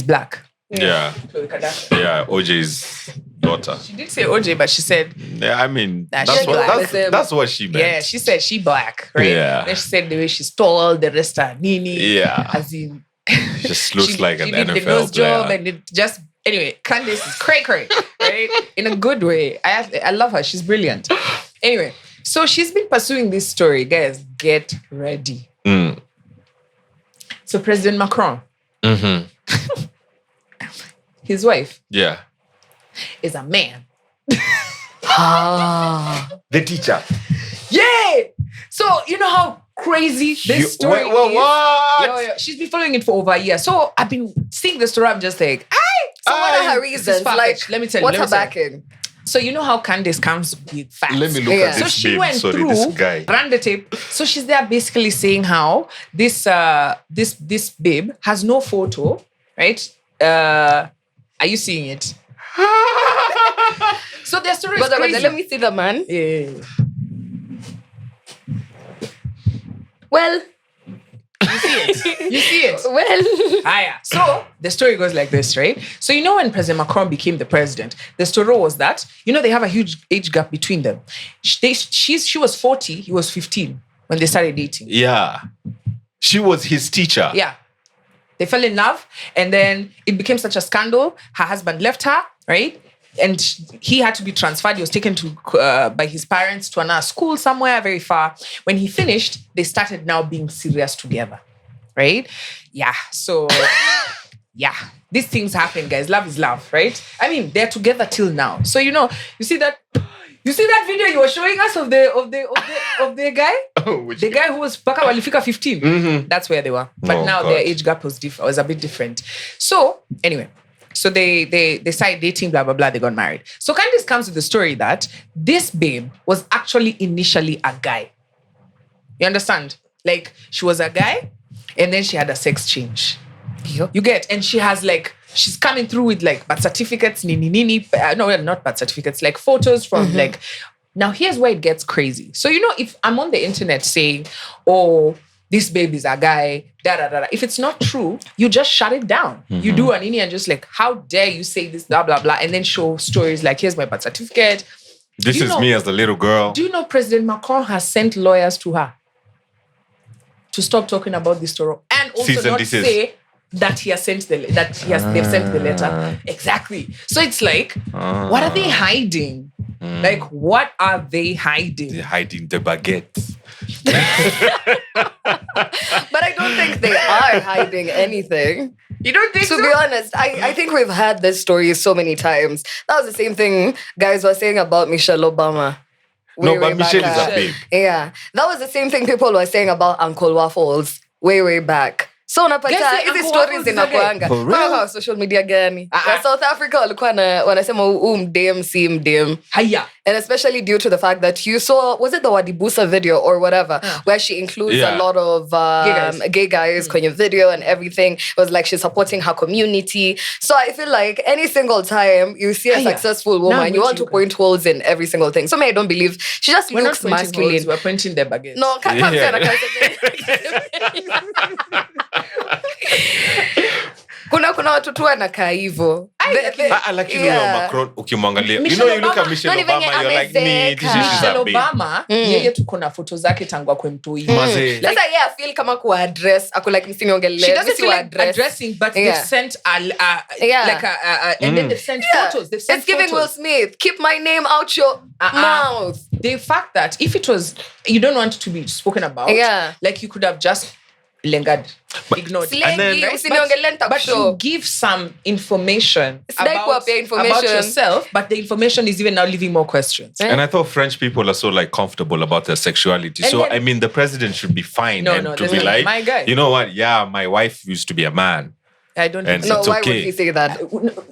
black. Yeah. Khloe Kardashian. Yeah, OJ's daughter. She did say OJ, but she said... Yeah, I mean, Nah, that's what she meant. Yeah, she said she black, right? Yeah. Then she said the way she's tall, the rest are Nini. Yeah. As in... Just looks like an she did the NFL nose player. job and it just... Anyway, Candace is cray, right? In a good way. I love her. She's brilliant. Anyway, so she's been pursuing this story. Guys, get ready. So President Macron, his wife, is a man. The teacher. Yeah. So you know how crazy this story is. What? Yo, she's been following it for over a year. So I've been seeing the story. I'm just like, so what are her reasons? Like, let me tell you. What's her backing? So you know how Candace comes with facts. Let me look at this So she babe. went Sorry, through, this guy. ran the tape. So she's there basically saying how this babe has no photo, right? Are you seeing it? So their story is crazy. Let me see the man. Yeah. Well, You see it? Well. So the story goes like this, right? So you know when President Macron became the president, the story was that, they have a huge age gap between them. She was 40, he was 15 when they started dating. Yeah. She was his teacher. Yeah. They fell in love, and then it became such a scandal. Her husband left her, right? And he had to be transferred. He was taken to by his parents to another school somewhere very far. When he finished, they started now being serious together, right? Yeah. So, yeah, these things happen, guys. Love is love, right? I mean, they're together till now. So you see that video you were showing us of the guy, the guy who was Paka Walifika 15. Mm-hmm. That's where they were. But now their age gap was a bit different. So anyway. So they started dating, blah, blah, blah. They got married. So Candace comes with the story that this babe was actually initially a guy. You understand? Like, she was a guy, and then she had a sex change. Yep. You get? And she has she's coming through with birth certificates, not birth certificates, photos from Now, here's where it gets crazy. So, if I'm on the internet saying, oh, this baby's a guy, da-da-da-da. If it's not true, you just shut it down. Mm-hmm. You do an Indian and just how dare you say this, blah, blah, blah, and then show stories here's my birth certificate. This is me as a little girl. Do you know President Macron has sent lawyers to her to stop talking about this story and also not say that he has sent they've sent the letter. Exactly. So it's what are they hiding? What are they hiding? They're hiding the baguette. But I don't think they are hiding anything. You don't think so? To be honest, I think we've had this story so many times. That was the same thing guys were saying about Michelle Obama. But Michelle is a babe. Yeah. That was the same thing people were saying about Uncle Waffles way back. So unapata Guess hizi Uncle stories Waffles is zinakuanga For real? kwa social media gani ya South Africa walikuwa wanasema mdem si mdem Haya. and especially due to the fact that you saw was it the Wadibusa video or whatever where she includes a lot of gay guys kwenye video and everything. It was like she's supporting her community. So I feel like any single time you see a successful woman, you want to point holes in every single thing. So I don't believe she just looks masculine. Holes, we're pointing their baguettes. No, can't kuna watu tu wanakaa hivyo. Lakini Macron ukimwangalia, you look at Michelle Obama, you're like me, Michelle Obama, yeye tuko na photo zake tangu akwe mtoi. Sasa yeye I feel kama ku address ako like msiniongelea. She doesn't feel like addressing, but they've sent and then they've sent photos. They've sent it's giving Will Smith, keep my name out your mouth. The fact that if it was, you don't want it to be spoken about, like you could have just lingered, ignored. And then, but you give some information about yourself, but the information is even now leaving more questions. And I thought French people are so like comfortable about their sexuality. And so I mean, the president should be fine to be like, my guy. You know what? Yeah, my wife used to be a man. I don't think so. Why would he say that?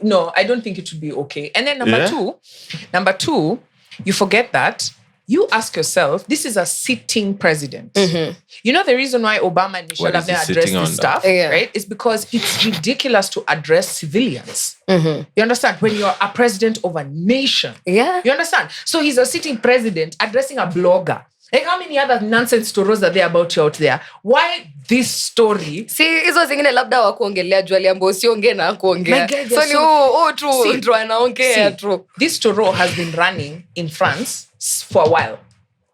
No, I don't think it would be okay. And then number two, you forget that. You ask yourself, this is a sitting president. Mm-hmm. You know the reason why Obama and Michelle have never addressed this stuff, right? It's because it's ridiculous to address civilians. Mm-hmm. You understand? When you're a president of a nation. Yeah. You understand? So he's a sitting president addressing a blogger. Like how many other nonsense stories are there about you out there? Why this story? See, hizo zingine labda wakuongelea juu aliambo usiongee na kuongea. So ni tu ndio anaongea tu. This story has been running in France for a while.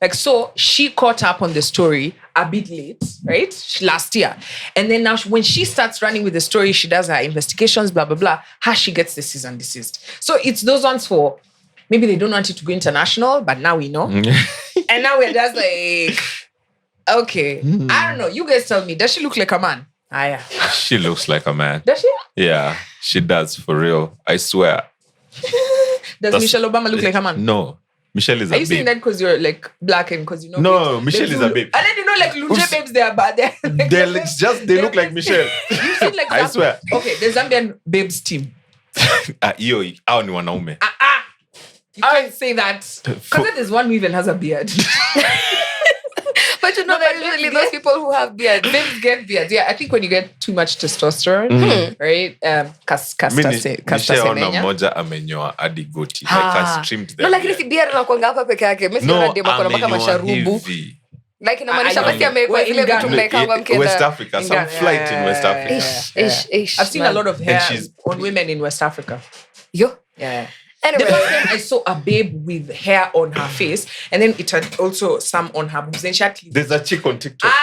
Like, so she caught up on the story a bit late, right? Last year. And then now when she starts running with the story, she does her investigations, blah, blah, blah. How she gets the cease and desist. So it's those ones for, maybe they don't want it to go international, but now we know. And now we're just like, okay. I don't know. You guys tell me, does she look like a man? Yeah. She looks like a man. Does she? Yeah, she does, for real. I swear. Does Michelle Obama look like a man? No. Michelle is a babe. Are you saying that because you're like black and because you know? No, Michelle is a babe. And then you know, like Lunje babes, they are bad. They look like Michelle. You seen like I swear. Okay, the Zambian babes team. Hao ni wanaume. You can't say that because there's one who even has a beard. But you know that usually those people who have beards, babes get beards. Yeah, I think when you get too much testosterone, right? Michelle ona mmoja amenyoa hadi goti. Like has trimmed them. No, like si beard anakuanga hapa peke yake. Mimi siona demo kuna mpaka masharubu. Like inamaanisha basi ameweka zile vitu mnaekanga mkenda. West Africa, some flight in West Africa. I've seen a lot of hair on women in West Africa. Yo. Yeah. Anyway. The first time I saw a babe with hair on her face, and then it had also some on her boobs. Then she had There's a chick on TikTok.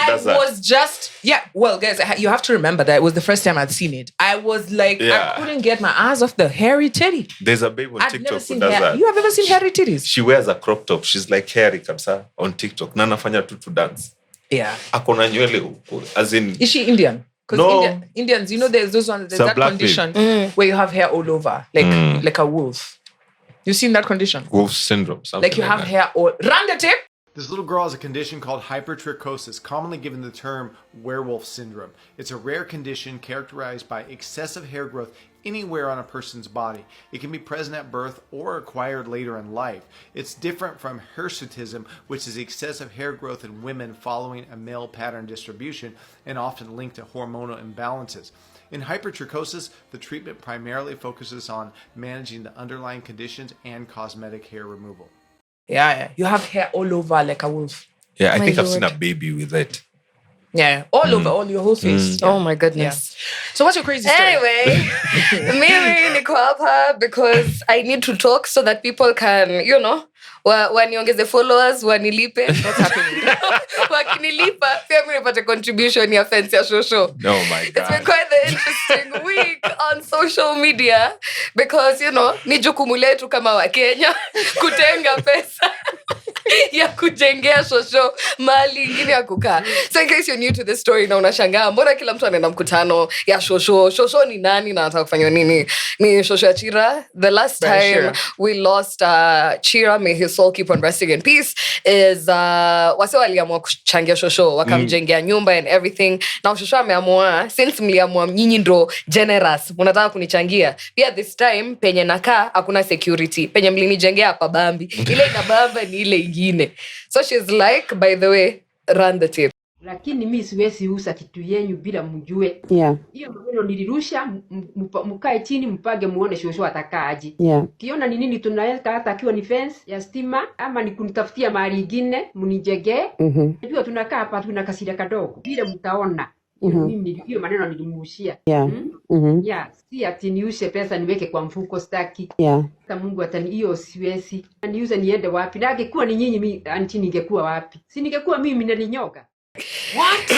Well, guys, you have to remember that it was the first time I'd seen it. I was like, I couldn't get my eyes off the hairy titty. There's a babe on TikTok who does that. You have ever seen hairy titties? She wears a crop top. She's like hairy kabisa on TikTok. Na anafanya tu dance. Yeah. Akona nywele huko. As in... Is she Indian? Because Indians, you know, there's those ones, there's that condition where you have hair all over, like a wolf. You've seen that condition? Wolf syndrome. Like you have hair all... Run the tape! This little girl has a condition called hypertrichosis, commonly given the term werewolf syndrome. It's a rare condition characterized by excessive hair growth anywhere on a person's body. It can be present at birth or acquired later in life. It's different from hirsutism, which is excessive hair growth in women following a male pattern distribution and often linked to hormonal imbalances. In hypertrichosis, the treatment primarily focuses on managing the underlying conditions and cosmetic hair removal. Yeah. You have hair all over like a wolf. Yeah, I think I've seen a baby with it. Yeah, all over, all your whole face. Oh my goodness. Yeah. So what's your crazy story? Anyway, mimi niko hapa because I need to talk so that people can, you know, waniongeze followers, wanilipe. What's happening? Wakinilipa, pia mimi nipate contribution ya fence ya shosho. Oh my God. It's been quite the interesting week on social media because, you know, ni jukumu letu kama wa Kenya kutenga pesa ya kujengea shosho mahali ingine ya kukaa. So in case you're new to this story na unashangaa mbona kila mtu anaenda mkutano ya shosho ni nani na anataka kufanya nini? Ni shosho ya Chira. The last time we lost Chira, may his soul keep on resting in peace, is wase waliamua kuchangia shosho wakamjengea nyumba and everything. Na shosho ameamua, since mliamua nyinyi ndo generous, mnataka kunichangia pia this time penye nakaa hakuna security, penye mlinijengea hapa bambi, ile inabamba ni ile ingine. So she's like, by the way, run the tape. Lakini mimi siwezi usa kitu yenyu bila mjue. Hiyo maneno nilirusha, mkae chini mpage muone shosho atakaaje. Kiona ni nini tunaweka, hata akiwa ni fence ya stima ama ni kunitafutia mahali nyingine mnijengee. Najua tunakaa hapa tuna kasira kadogo. Bila mtaona. Mimi hiyo maneno nilimushia. Si ati niushe pesa niweke kwa mfuko staki. Hata Mungu atani hiyo siwezi. Niuze niende wapi? Na angekuwa ni nyinyi mimi nchi ningekuwa wapi? Si ningekuwa mimi nalinyoka. What?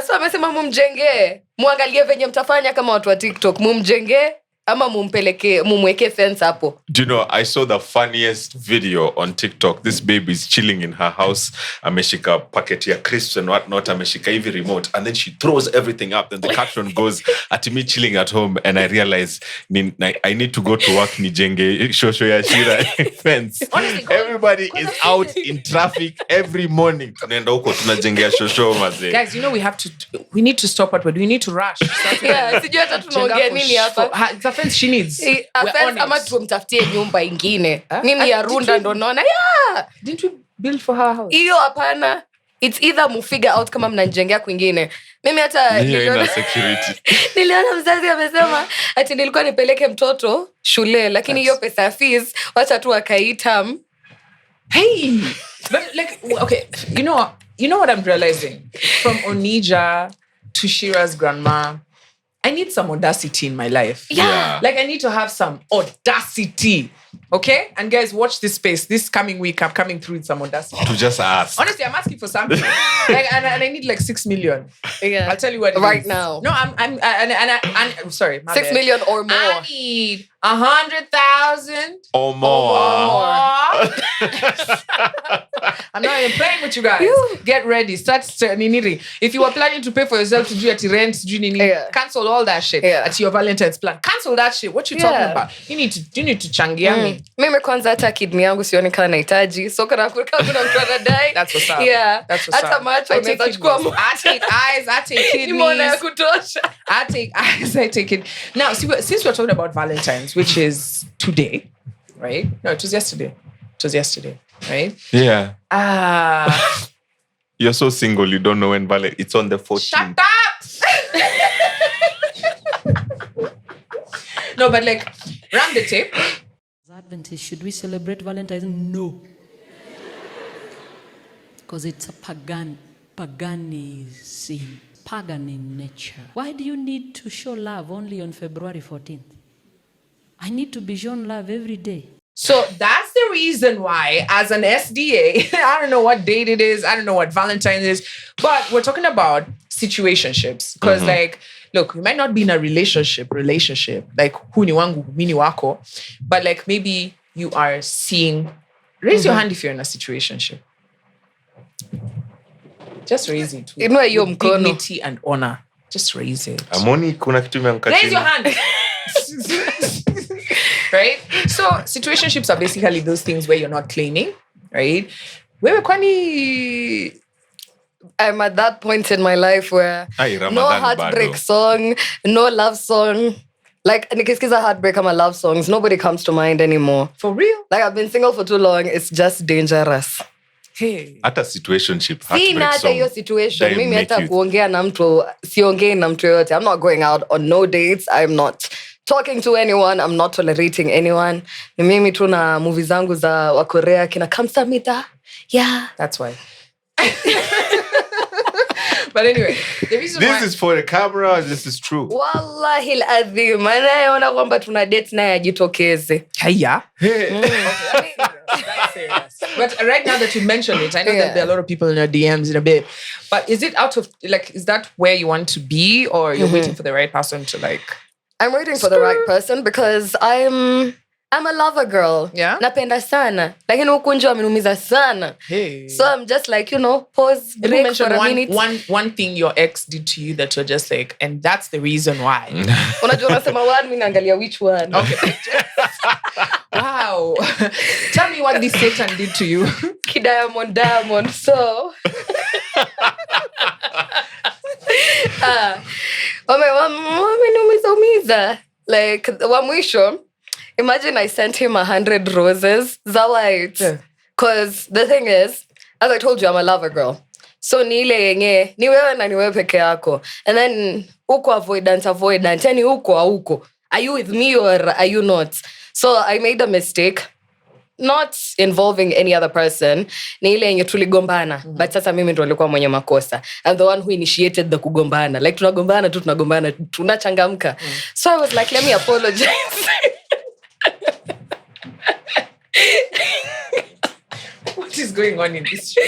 So amesema mumjengee. Muangalie venye mtafanya kama watu wa TikTok. Mumjengee ama mumweke fence hapo. Do you know, I saw the funniest video on TikTok. This baby is chilling in her house. Ameshika packet ya crisps and whatnot. Ameshika hivi remote. And then she throws everything up. Then the caption goes, at me chilling at home. And I realize, I need to go to work nijenge shosho ya Shira fence. Honestly, everybody is out in traffic every morning. Tunaenda huko tunajengea shosho maze. Guys, you know we need to stop what we do. We need to rush. Sijui hata tunaongea nini hapa. Fence she needs. Ama tumtafutie nyumba ingine. Mimi ya Runda ndo naona. Didn't we build for her house? Hiyo hapana. It's either mufigure out kama mnanijengea kwingine. Mimi hata niliona security. Niliona mzazi amesema ati nilikuwa nipeleke mtoto shule lakini hiyo pesa ya fees wacha tu akaita. Hey. But like okay, you know what I'm realizing from Onija to Shira's grandma, I need some audacity in my life. Like I need to have some audacity. Okay? And guys, watch this space. This coming week, I'm coming through with some audacity. To just ask. Honestly, I'm asking for something. and I need like 6 million. I'll tell you what it right is. now. No, I'm sorry. 6 million or more. I need 100,000 or more. I'm not even playing with you guys. Get ready. Start nini. If you are planning to pay for yourself to do at rent, cancel all that shit. At your Valentine's plan. Cancel that shit. What you talking about? You need to changia me. Mimi kwanza hata kidney yangu sioni kama nahitaji. So kuna mtu anadai. That's what's up. That's what's up. Hata macho unachukua. I take eyes, I take kidneys. Nimeona ya kutosha. I take eyes, I take it. Now, since we're talking about Valentine's, which is today, right? No, it was yesterday. Right? Yeah. You're so single, you don't know when it's on the 14th. Shut up! No, but like, run the tape. Adventist, should we celebrate Valentine's? No. Because it's a paganism. Pagan in nature. Why do you need to show love only on February 14th? I need to be shown love every day. So that's the reason why, as an SDA, I don't know what date it is, I don't know what Valentine's is, but we're talking about situationships. Because like, look, you might not be in a relationship, like hu ni wangu, mi ni wako, but like maybe you are seeing, raise your hand if you're in a situationship. Just raise it. With dignity and honor. Just raise it. Raise your hand. Right? So situationships are basically those things where you're not claiming, right? I'm at that point in my life where no heartbreak song, no love song. Like, nikisikiza heartbreak ama love songs, nobody comes to mind anymore. For real? Like, I've been single for too long. It's just dangerous. Hey. Hata situationship, heartbreak song. Hiyo situation. Mimi hata kuongea na mtu, siongei na mtu yote. I'm not going out on no dates. I'm not talking to anyone. I'm not tolerating anyone. Ni mimi tu na movie zangu za wa Korea kina Kamsamita. Yeah. That's why. But anyway, the reason this is for the camera. This is true. Wallahi al-adhim. Anayeona kwamba tuna date naye ajitokeze. Hiya. That's serious. But right now that you mention it, I know that there are a lot of people in your DMs in a bit. But is it out of, like, is that where you want to be, or you're waiting for the right person to, like... I'm waiting for the right person because I'm I'm a lover girl. Yeah. Napenda sana. Lakini huku nje wamenumiza sana. Hey. So I'm just like, pause, break for a minute. One thing your ex did to you that you're just like, and that's the reason why. Unajua unasema one, mimi naangalia which one. Okay. Wow. Tell me what this Satan did to you. Diamond. So. Wamenumiza. Like, wa mwisho, imagine I sent him 100 roses. Zawait. Because the thing is, as I told you, I'm a lover girl. So ni ile yenye, ni wewe na ni wewe peke yako. And then, uko avoidant. Yani uko auko. Are you with me or are you not? So I made a mistake. Not involving any other person. Ni ile yenye tuligombana. But sasa mimi ndo nilikuwa mwenye makosa. I'm the one who initiated the kugombana. Like tunagombana, tunachangamka. So I was like, let me apologize. What is going on in this show?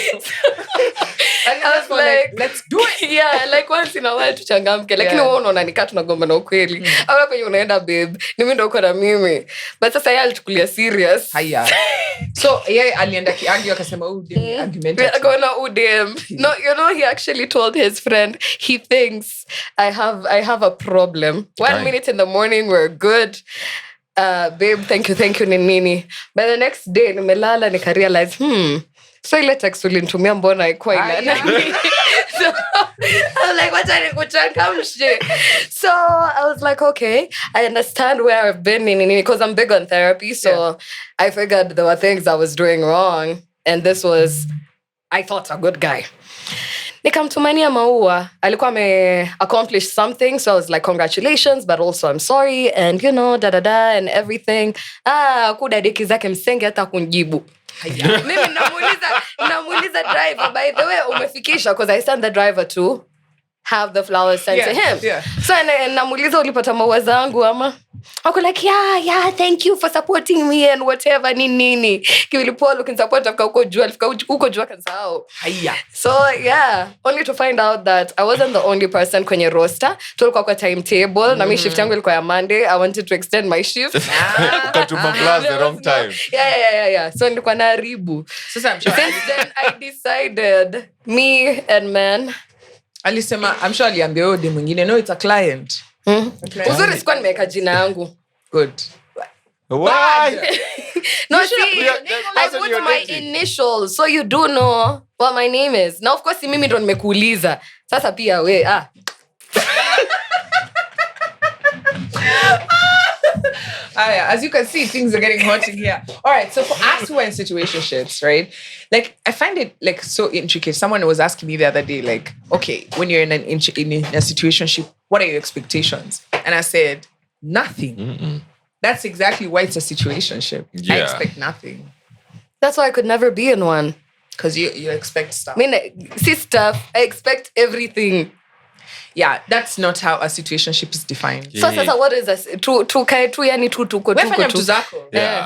I was like, let's do it. Yeah, like once in a while tuchangamke. Lakini wewe unaona nikaa tunagombana ukweli. Au penye unaenda babe, ni mimi ndo uko na mimi. But sasa yeye alichukulia serious. Haya. So yeye alienda kiargue akasema argument. Akona udem. No, he actually told his friend he thinks I have a problem. 1 minute in the morning we're good. Babe, thank you nini. By the next day nimelala nikarealize so ile text ulinitumia mbona haikuwa ina. So I was like, wacha nikuchangamshe. So I was like, okay, I understand where I've been because I'm big on therapy. So I figured there were things I was doing wrong. And this was, I thought, a good guy. Nikamtumania maua. Alikuwa accomplish something. So I was like, congratulations, but also I'm sorry. And and everything. Kudadeki zake msenge hata kunjibu. Mimi namuuliza driver, by the way, umefikisha? Because I sent the driver to have the flowers sent to him. Yeah. So namuuliza ulipata maua zangu ama? Ako like, yeah, thank you for supporting me and whatever, nini. Kiwilipoa looking support afika uko jua kansao. So yeah, only to find out that I wasn't the only person kwenye roster. Tulikuwa kwa timetable, na mi shift yangu ilikuwa ya Monday. I wanted to extend my shift. Katuma plus the wrong time. Yeah. So nilikuwa naharibu. Since then, I decided, me and man. Alisema, I'm sure aliambia ode mwingine, no, it's a client. Uzuri sikuwa nimeweka jina yangu. Good. Why? No, see, I put my initials, so you do know what my name is. Now, of course, mimi ndo nimekuuliza. Sasa pia we, As you can see, things are getting hot in here. All right, so for us who are in situationships, right? Like, I find it like so intricate. Someone was asking me the other day, like, okay, when you're in a situationship, what are your expectations? And I said, nothing. Mm-mm. That's exactly why it's a situationship. Yeah. I expect nothing. That's why I could never be in one. Because you expect stuff. I mean, see stuff, I expect everything. Yeah, that's not how a situationship is defined. Yeah. So what is this?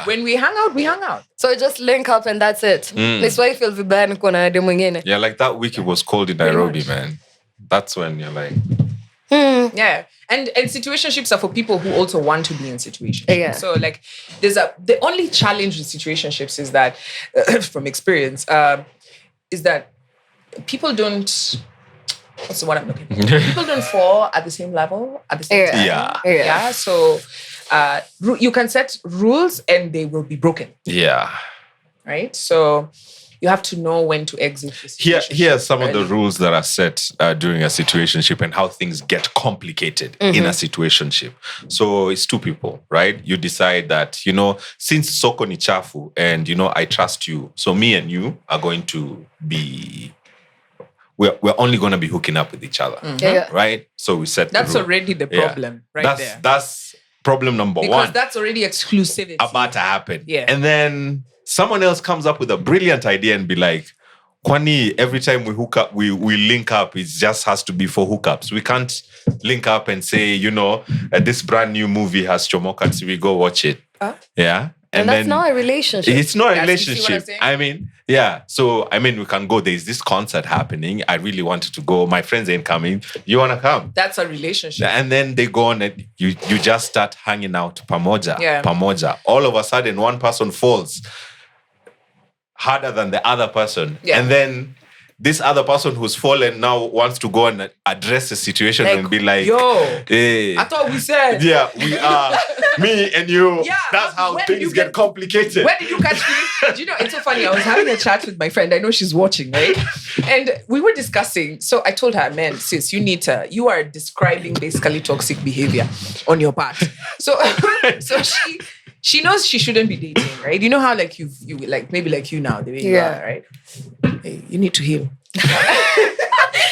When we hang out, we hang out. So just link up and that's it. That's why I feel vibaya niko na demu mwingine. Yeah, like that week it was cold in Nairobi, man. That's when you're like... Yeah. And situationships are for people who also want to be in situationships. Yeah. So like the only challenge with situationships is that from experience, is that people don't... What's the word I'm looking for? People don't fall at the same level at the same time. Yeah. So you can set rules and they will be broken. Yeah. Right? So you have to know when to exit the situationship. Here are some of the rules that are set during a situationship and how things get complicated in a situationship. So it's two people, right? You decide that, since soko ni chafu and, I trust you. So me and you are going to be... We're only going to be hooking up with each other, right? So we set that's already the problem, there. That's problem number one. Because that's already exclusivity. About to happen. Yeah. And then someone else comes up with a brilliant idea and be like, Kwani, every time we hook up, we link up, it just has to be for hookups. We can't link up and say, this brand new movie has chomoka, so we go watch it. Yeah. And that's not a relationship. It's not a Yes, you see what I'm relationship. saying? I mean, yeah. So, I mean, we can go. There's this concert happening. I really wanted to go. My friends ain't coming. You want to come? That's a relationship. And then they go on and you just start hanging out. Pamoja. Yeah. Pamoja. All of a sudden, one person falls harder than the other person. Yeah. And then this other person who's fallen now wants to go and address the situation and be like, yo, hey, I thought we said. yeah, we are me and you. Yeah, that's how when did things you get complicated. Where did you catch me? Do you know, it's so funny. I was having a chat with my friend. I know she's watching, right? And we were discussing. So I told her, man, sis, you are describing basically toxic behavior on your part. So she knows she shouldn't be dating, right? You know how like you like maybe like you now, the way you are, right? Hey, you need to heal.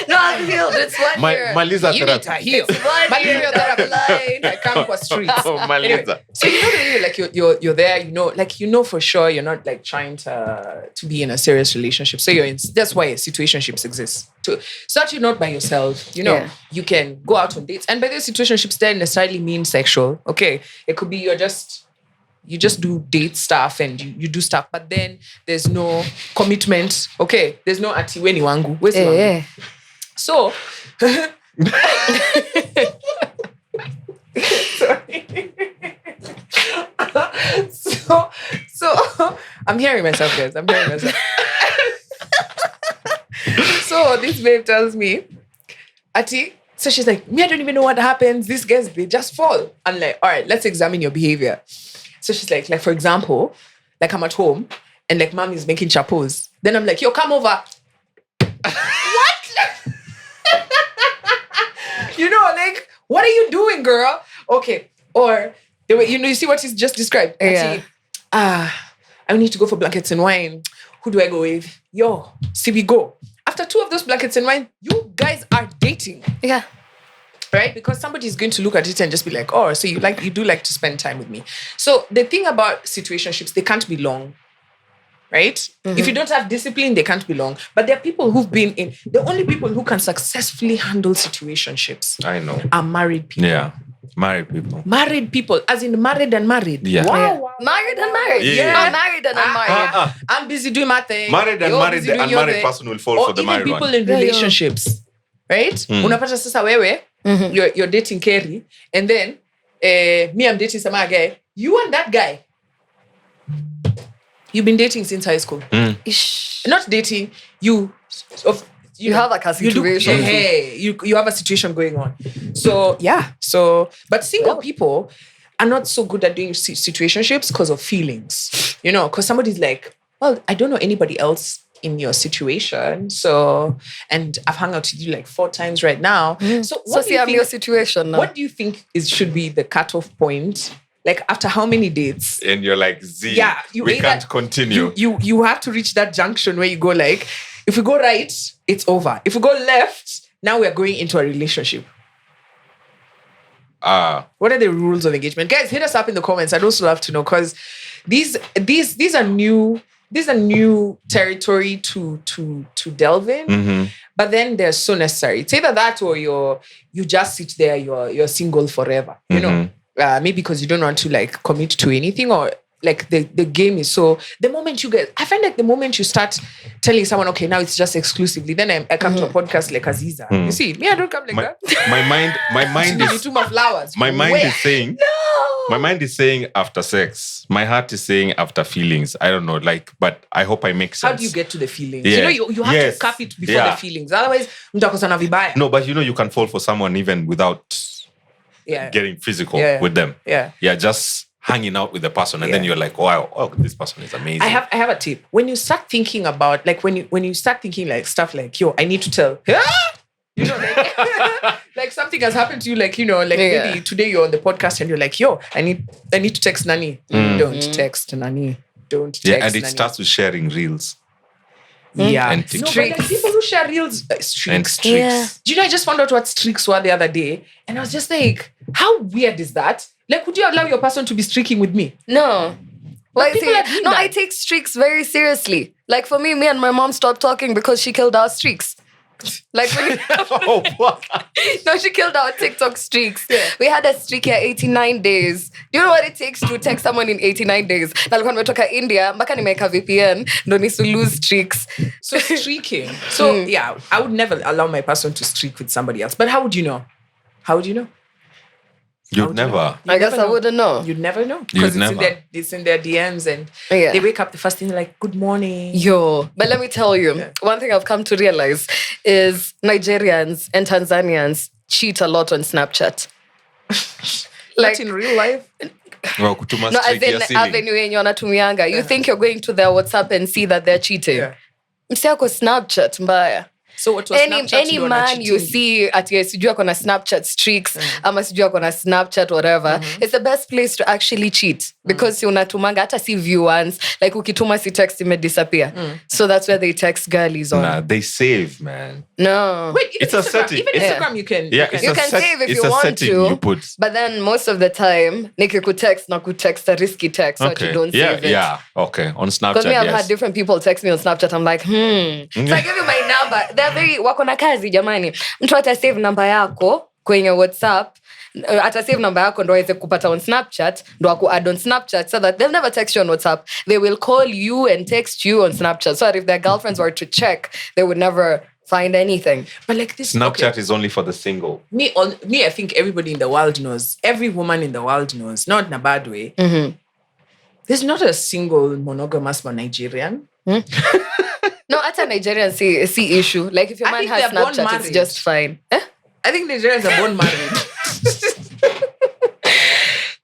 No, I'm healed. It's 1 year. Maliza You need to therapy. heal. It's 1 year that I'm lying. I come for streets. Oh, Maliza. Anyway, so you know the way like you're there, you know for sure you're not like trying to be in a serious relationship. So that's why situationships exist. So that you're not by yourself. You can go out on dates. And by the way, situationships don't necessarily mean sexual. Okay. It could be you just do date stuff and you do stuff, but then there's no commitment. Okay, there's no ati weni wangu. Where's wangu? So, so I'm hearing myself, guys. So this babe tells me, ati. So she's like, me, I don't even know what happens. These guys, they just fall. I'm like, all right, let's examine your behavior. So she's like for example, like I'm at home and like mom is making chapos. Then I'm like, yo, come over. What? Like, what are you doing, girl? Okay. Or, you see what he's just described? Yeah. I need to go for blankets and wine. Who do I go with? Yo, see we go. After 2 of those blankets and wine, you guys are dating. Yeah. Right? Because somebody's going to look at it and just be like, oh, so you do like to spend time with me. So the thing about situationships, they can't be long. Right? Mm-hmm. If you don't have discipline, they can't be long. But there are people who've been in, the only people who can successfully handle situationships I know. are married people. Yeah. Married people. Married people, as in married and married. Yeah. Wow. Married and married. Yeah. Not married and unmarried. I'm busy doing my thing. Married and You're married, busy the doing your unmarried thing. person will fall for the married people one. in relationships. Right? Unapata sasa wewe, you're dating Kerry, and then me, I'm dating some other guy. You and that guy, you've been dating since high school. Not dating, you have like a situation. You have a situation going on. So, yeah. But single people are not so good at doing situationships because of feelings. Because somebody's like, well, I don't know anybody else in your situation. So, and I've hung out with you like 4 times right now. So I'm your situation now. What do you think should be the cutoff point? Like after how many dates? And you're like, we can't continue. You have to reach that junction where you go like, if we go right, it's over. If we go left, now we're going into a relationship. What are the rules of engagement? Guys, hit us up in the comments. I'd also love to know, because these are new territory to delve in. Mm-hmm. But then they're so necessary. It's either that or you just sit there, you're single forever. You know? Maybe because you don't want to like commit to anything, or like the game is so, I find like the moment you start telling someone, okay, now it's just exclusively, then I come to a podcast like Azeezah. You see, me, I don't come like that. My mind is too much flowers. My mind is saying no. My mind is saying after sex. My heart is saying after feelings. I don't know, like, but I hope I make sense. How do you get to the feelings? Yeah. You have to cap it before the feelings. Otherwise, mtakosana vibaya. No, but you can fall for someone even without getting physical with them. Yeah, just hanging out with the person, and then you're like, wow, this person is amazing. I have a tip. When you start thinking about, like, when you start thinking like stuff like, yo, I need to tell, like, like something has happened to you, like, maybe today you're on the podcast and you're like, yo, I need to text Nani. Don't text Nani. Don't text and it Nani. starts with sharing reels. Yeah. And no, but like people who share reels, streaks. And streaks. Yeah. Do you know, I just found out what streaks were the other day, and I was just like, how weird is that? Like, would you allow your person to be streaking with me? No. Well, I take streaks very seriously. Like for me and my mom stopped talking because she killed our streaks. Like when Oh, what? no, she killed our TikTok streaks. We had a streak here 89 days. Do you know what it takes to text someone in 89 days? Nalikuwa nimetoka India, mpaka nimeweka VPN, ndo nisu lose streaks. So streaking. So yeah, I would never allow my person to streak with somebody else. But how would you know? How would you know? You'd never. I guess I wouldn't know. You'd never know. You'd Because never. it's in their DMs and Yeah. they wake up the first thing, they're like, good morning. Yo, but let me tell you, one thing I've come to realize is Nigerians and Tanzanians cheat a lot on Snapchat. Like in real life. Well, kutuma No, as streak ya in silly. avenue yenye wanatumianga. You think you're going to their WhatsApp and see that they're cheating. Yeah. Msi ako Snapchat mbaya. So what was Snapchat Any you man you see at sijui ako na Snapchat streaks ama sijui ako na Snapchat whatever, it's the best place to actually cheat because unatumanga hata si view once, like ukituma si text ime disappear. So that's where they text girlies on. Nah, they save, man. No. Wait, even It's a Instagram, setting. even It's- Instagram you can. Yeah, it's You a can save if it's you a want setting to. you put. But then most of the time, nikikutext na kutext a risky text so that you don't yeah, save it. yeah. Okay. On Snapchat, Because me, I've yes. had different people text me on Snapchat. I'm like, So I give you my number. They're very wako na kazi jamani. Mtu atasave namba yako kwenye WhatsApp. Atasave namba yako ndo aweze kupata on Snapchat. Ndo aku add on Snapchat so that they'll never text you on WhatsApp. They will call you and text you on Snapchat. So that if their girlfriends were to check, they would never find anything. But like this Snapchat okay. is only for the single. Me, I think everybody in the world knows. Every woman in the world knows. Not in a bad way. There's not a single monogamous Nigerian. No, that's a Nigerian see issue. Like if your I man think has they're born Snapchat, it's married. just fine. I think Nigerians are born married.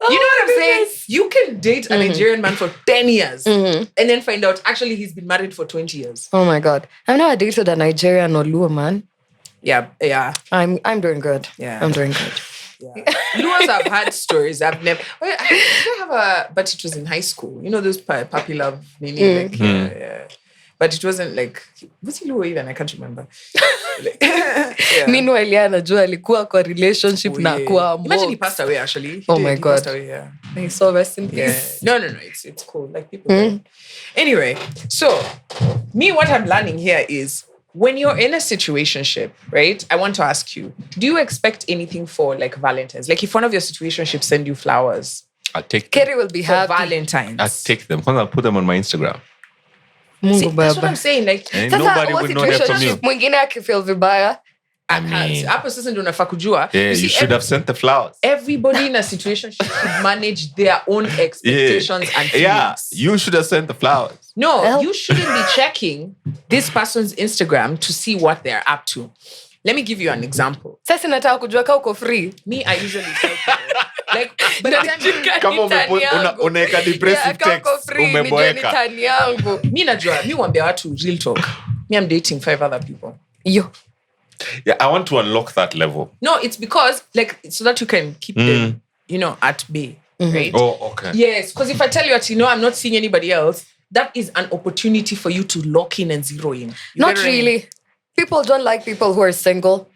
You know what I'm saying? You can date a Nigerian man for 10 years and then find out actually he's been married for 20 years. Oh my God. I've never dated a Nigerian or Luo man. Yeah. I'm doing good. Yeah. I'm doing good. Luas have had stories. I've never. I have a, but it was in high school. You know those puppy love meaning. Like, yeah. But it wasn't like, was he Luo even? I can't remember. Meanwhile, yeah, najua alikuwa kwa relationship na kwa Imagine he passed away actually. Oh my He God. passed away, yeah. So rest in Yeah. peace. No. It's cool. Like people. Anyway, so me, what I'm learning here is when you're in a situationship, right? I want to ask you, do you expect anything for like Valentine's? Like if one of your situationships send you flowers I'll take them. Kerry will be for happy. Valentine's. I'll take them. I'll put them on my Instagram. Mungu See, that's what baba. I'm saying. Like, And Sasa nobody huo will know that from you. situationship mwingine akifeel vibaya. I mean, hapo sasa ndio unafaa kujua. yeah, you see, should have sent the flowers. everybody in a situation should manage their own expectations and feelings. Yeah, you should have sent the flowers. No, Well- you shouldn't be checking this person's Instagram to see what they're up to. Let me give you an example. Sasa nataka kujua ka uko free. Me, I usually tell people, like, by the time Kama unaweka depressive text, umeboeka. Tani yangu. me najua, me wambia watu real talk. Me, I'm dating 5 other people. Yo. Yeah, I want to unlock that level. No, it's because, like, so that you can keep them, you know, at bay, right? Oh, okay. Yes, because if I tell you that, you know, I'm not seeing anybody else, that is an opportunity for you to lock in and zero in. You Not get what I mean? really. People don't like people who are single.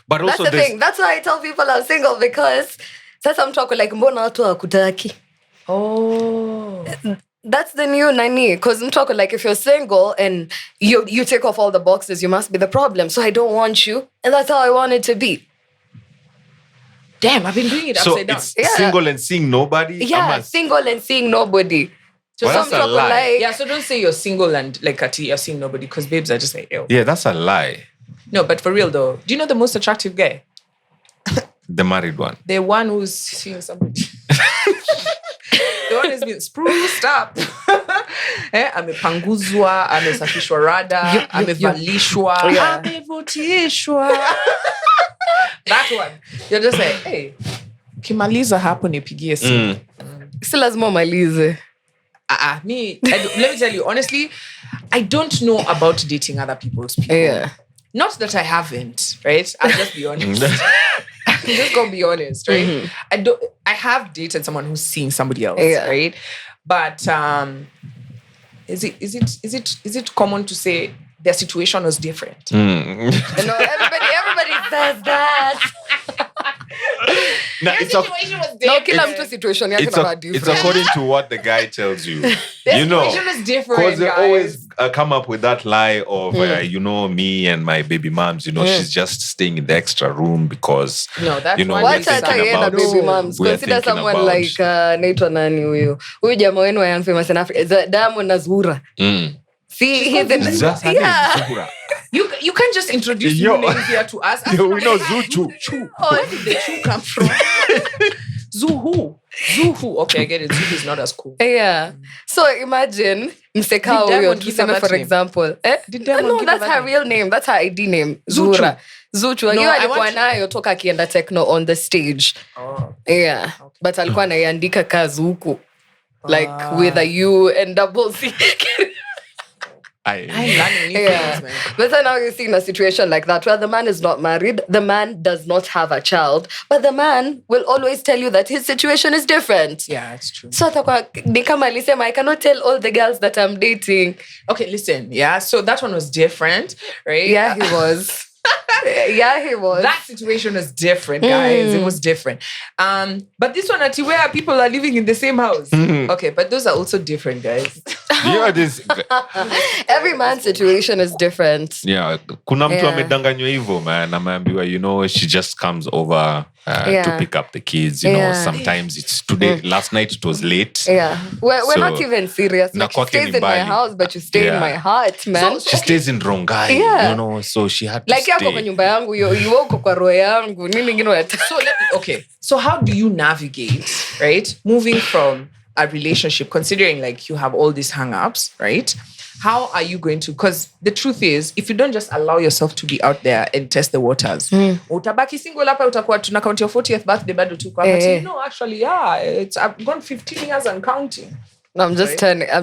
But That's also the there's thing. That's why I tell people I'm single because sasa mtu ako like mbona watu hawakutaki? Oh. That's the new nani. Because I'm talking like if you're single and you take off all the boxes, you must be the problem. So I don't want you. And that's how I want it to be. Damn, I've been doing it so upside down. it's Yeah. single and seeing nobody. Yeah, single and seeing nobody. So Well, some that's a talk lie. like Yeah, so don't say you're single and like you're seeing nobody because babes are just like, ew. Yeah, that's a lie. No, but for real though, do you know the most attractive guy? The married one. The one who's seeing somebody. The one who's been spruced up. Amepanguzwa, amesafishwa rada, amevalishwa, amevutishwa. That one. You're just like, hey, kimaliza hapo nipigie simu. si lazima umalize. Me, let me tell you, honestly, I don't know about dating other people's people. Yeah. Not that I haven't, right? I'll just be honest. I'm just gonna be honest, right? I have dated someone who's seeing somebody else, right? But is it common to say their situation was different? No, everybody says that. Nah, Your it's situation was No, different. kila mtu situation yake it's, na it's different. according to what the guy tells you. The You know, situation is different, because they guys. always come up with that lie of, you know, me and my baby moms, you know, she's just staying in the extra room because, No, that's you know, one we're way. Wacha hata thinking yeye na about, baby moms. we're Consider thinking someone about, like naitwa nani huyu jamaa wenu wa Young Famous in Africa, Diamond na Zuhura. See, he's in Just her name, Zuhura. You can't just introduce Yo. new names here to us. We know Zuchu. Where did the Chu come from? Zuhu. Okay, I get it. Zuhu is not as cool. Yeah. So imagine msekao Did huyo Diamond give her tuseme that for name? example. Did Diamond No, give her that's that her name? real name. That's her ID name. Zuchu. Zuchu. No, Hiyo I alikuwa want- nayo toka akienda techno on the stage. Oh. Yeah. But alikuwa anaiandika Kazuku. Like with a U and double C. I'm learning new Yeah. things, man. But then now you see in a situation like that where the man is not married, the man does not have a child, but the man will always tell you that his situation is different. Yeah, it's true. So ni kama alisema, I cannot tell all the girls that I'm dating. Okay, listen. Yeah, so that one was different, right? Yeah, he was. Yeah, he was. That situation was different, guys. It was different. But this one, at where people are living in the same house. Okay, but those are also different, guys. You know this. Every man's situation is different. Yeah, kuna mtu Yeah. amedanganywa hivyo, man. Ameambiwa, you know, she just comes over to Yeah. pick up the kids. You know, Yeah. sometimes it's today. Last night it was late. Yeah. We're So, not even serious. na Like, she kwake stays ni in my mbali. house, but you stay in Yeah. my heart, man. She stays in Rongai, Yeah. you know, so she had to Like yako kwa stay. nyumba yangu, yuko uko kwa roho yangu. Nini ingine unataka? So how do you navigate, right? Moving from a relationship, considering like you have all these hang-ups, right? How are you going to, because the truth is, if you don't just allow yourself to be out there and test the waters, utabaki single hapa, utakuwa tuna count your 40th birthday bado tuko hapa. So, no, actually, yeah, I've gone 15 years and counting. No, I'm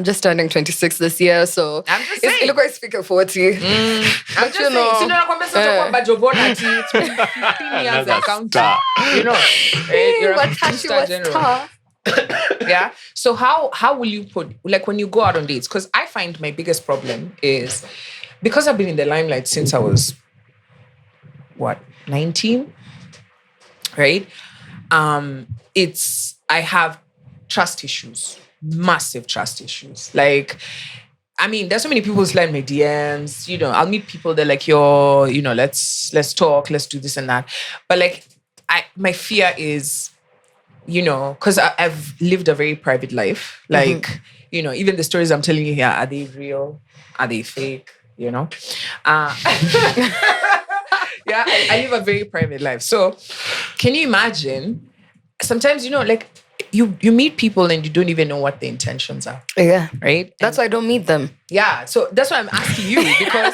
just turning 26 this year, so I'm just saying. ilikuwa ifike 40. I'm But just you saying, know, so nakwambia sasa utakuwa bajobona ati it's been 15 years and counting. You know, right? You're a Watashi star wa general. star. Yeah. So how will you put, like, when you go out on dates? Because I find my biggest problem is because I've been in the limelight since I was 19, right? I have trust issues, massive trust issues. Like, I mean, there's so many people who slide my DMs. You know, I'll meet people. They're like, "Yo, you know, let's talk, let's do this and that." But like, my fear is, you know, because I've lived a very private life. Like, you know, even the stories I'm telling you here, are they real? Are they fake? You know? Yeah, I live a very private life. So can you imagine? Sometimes, you know, like you meet people and you don't even know what the intentions are. Yeah. Right? That's why I don't meet them. Yeah. So that's why I'm asking you, because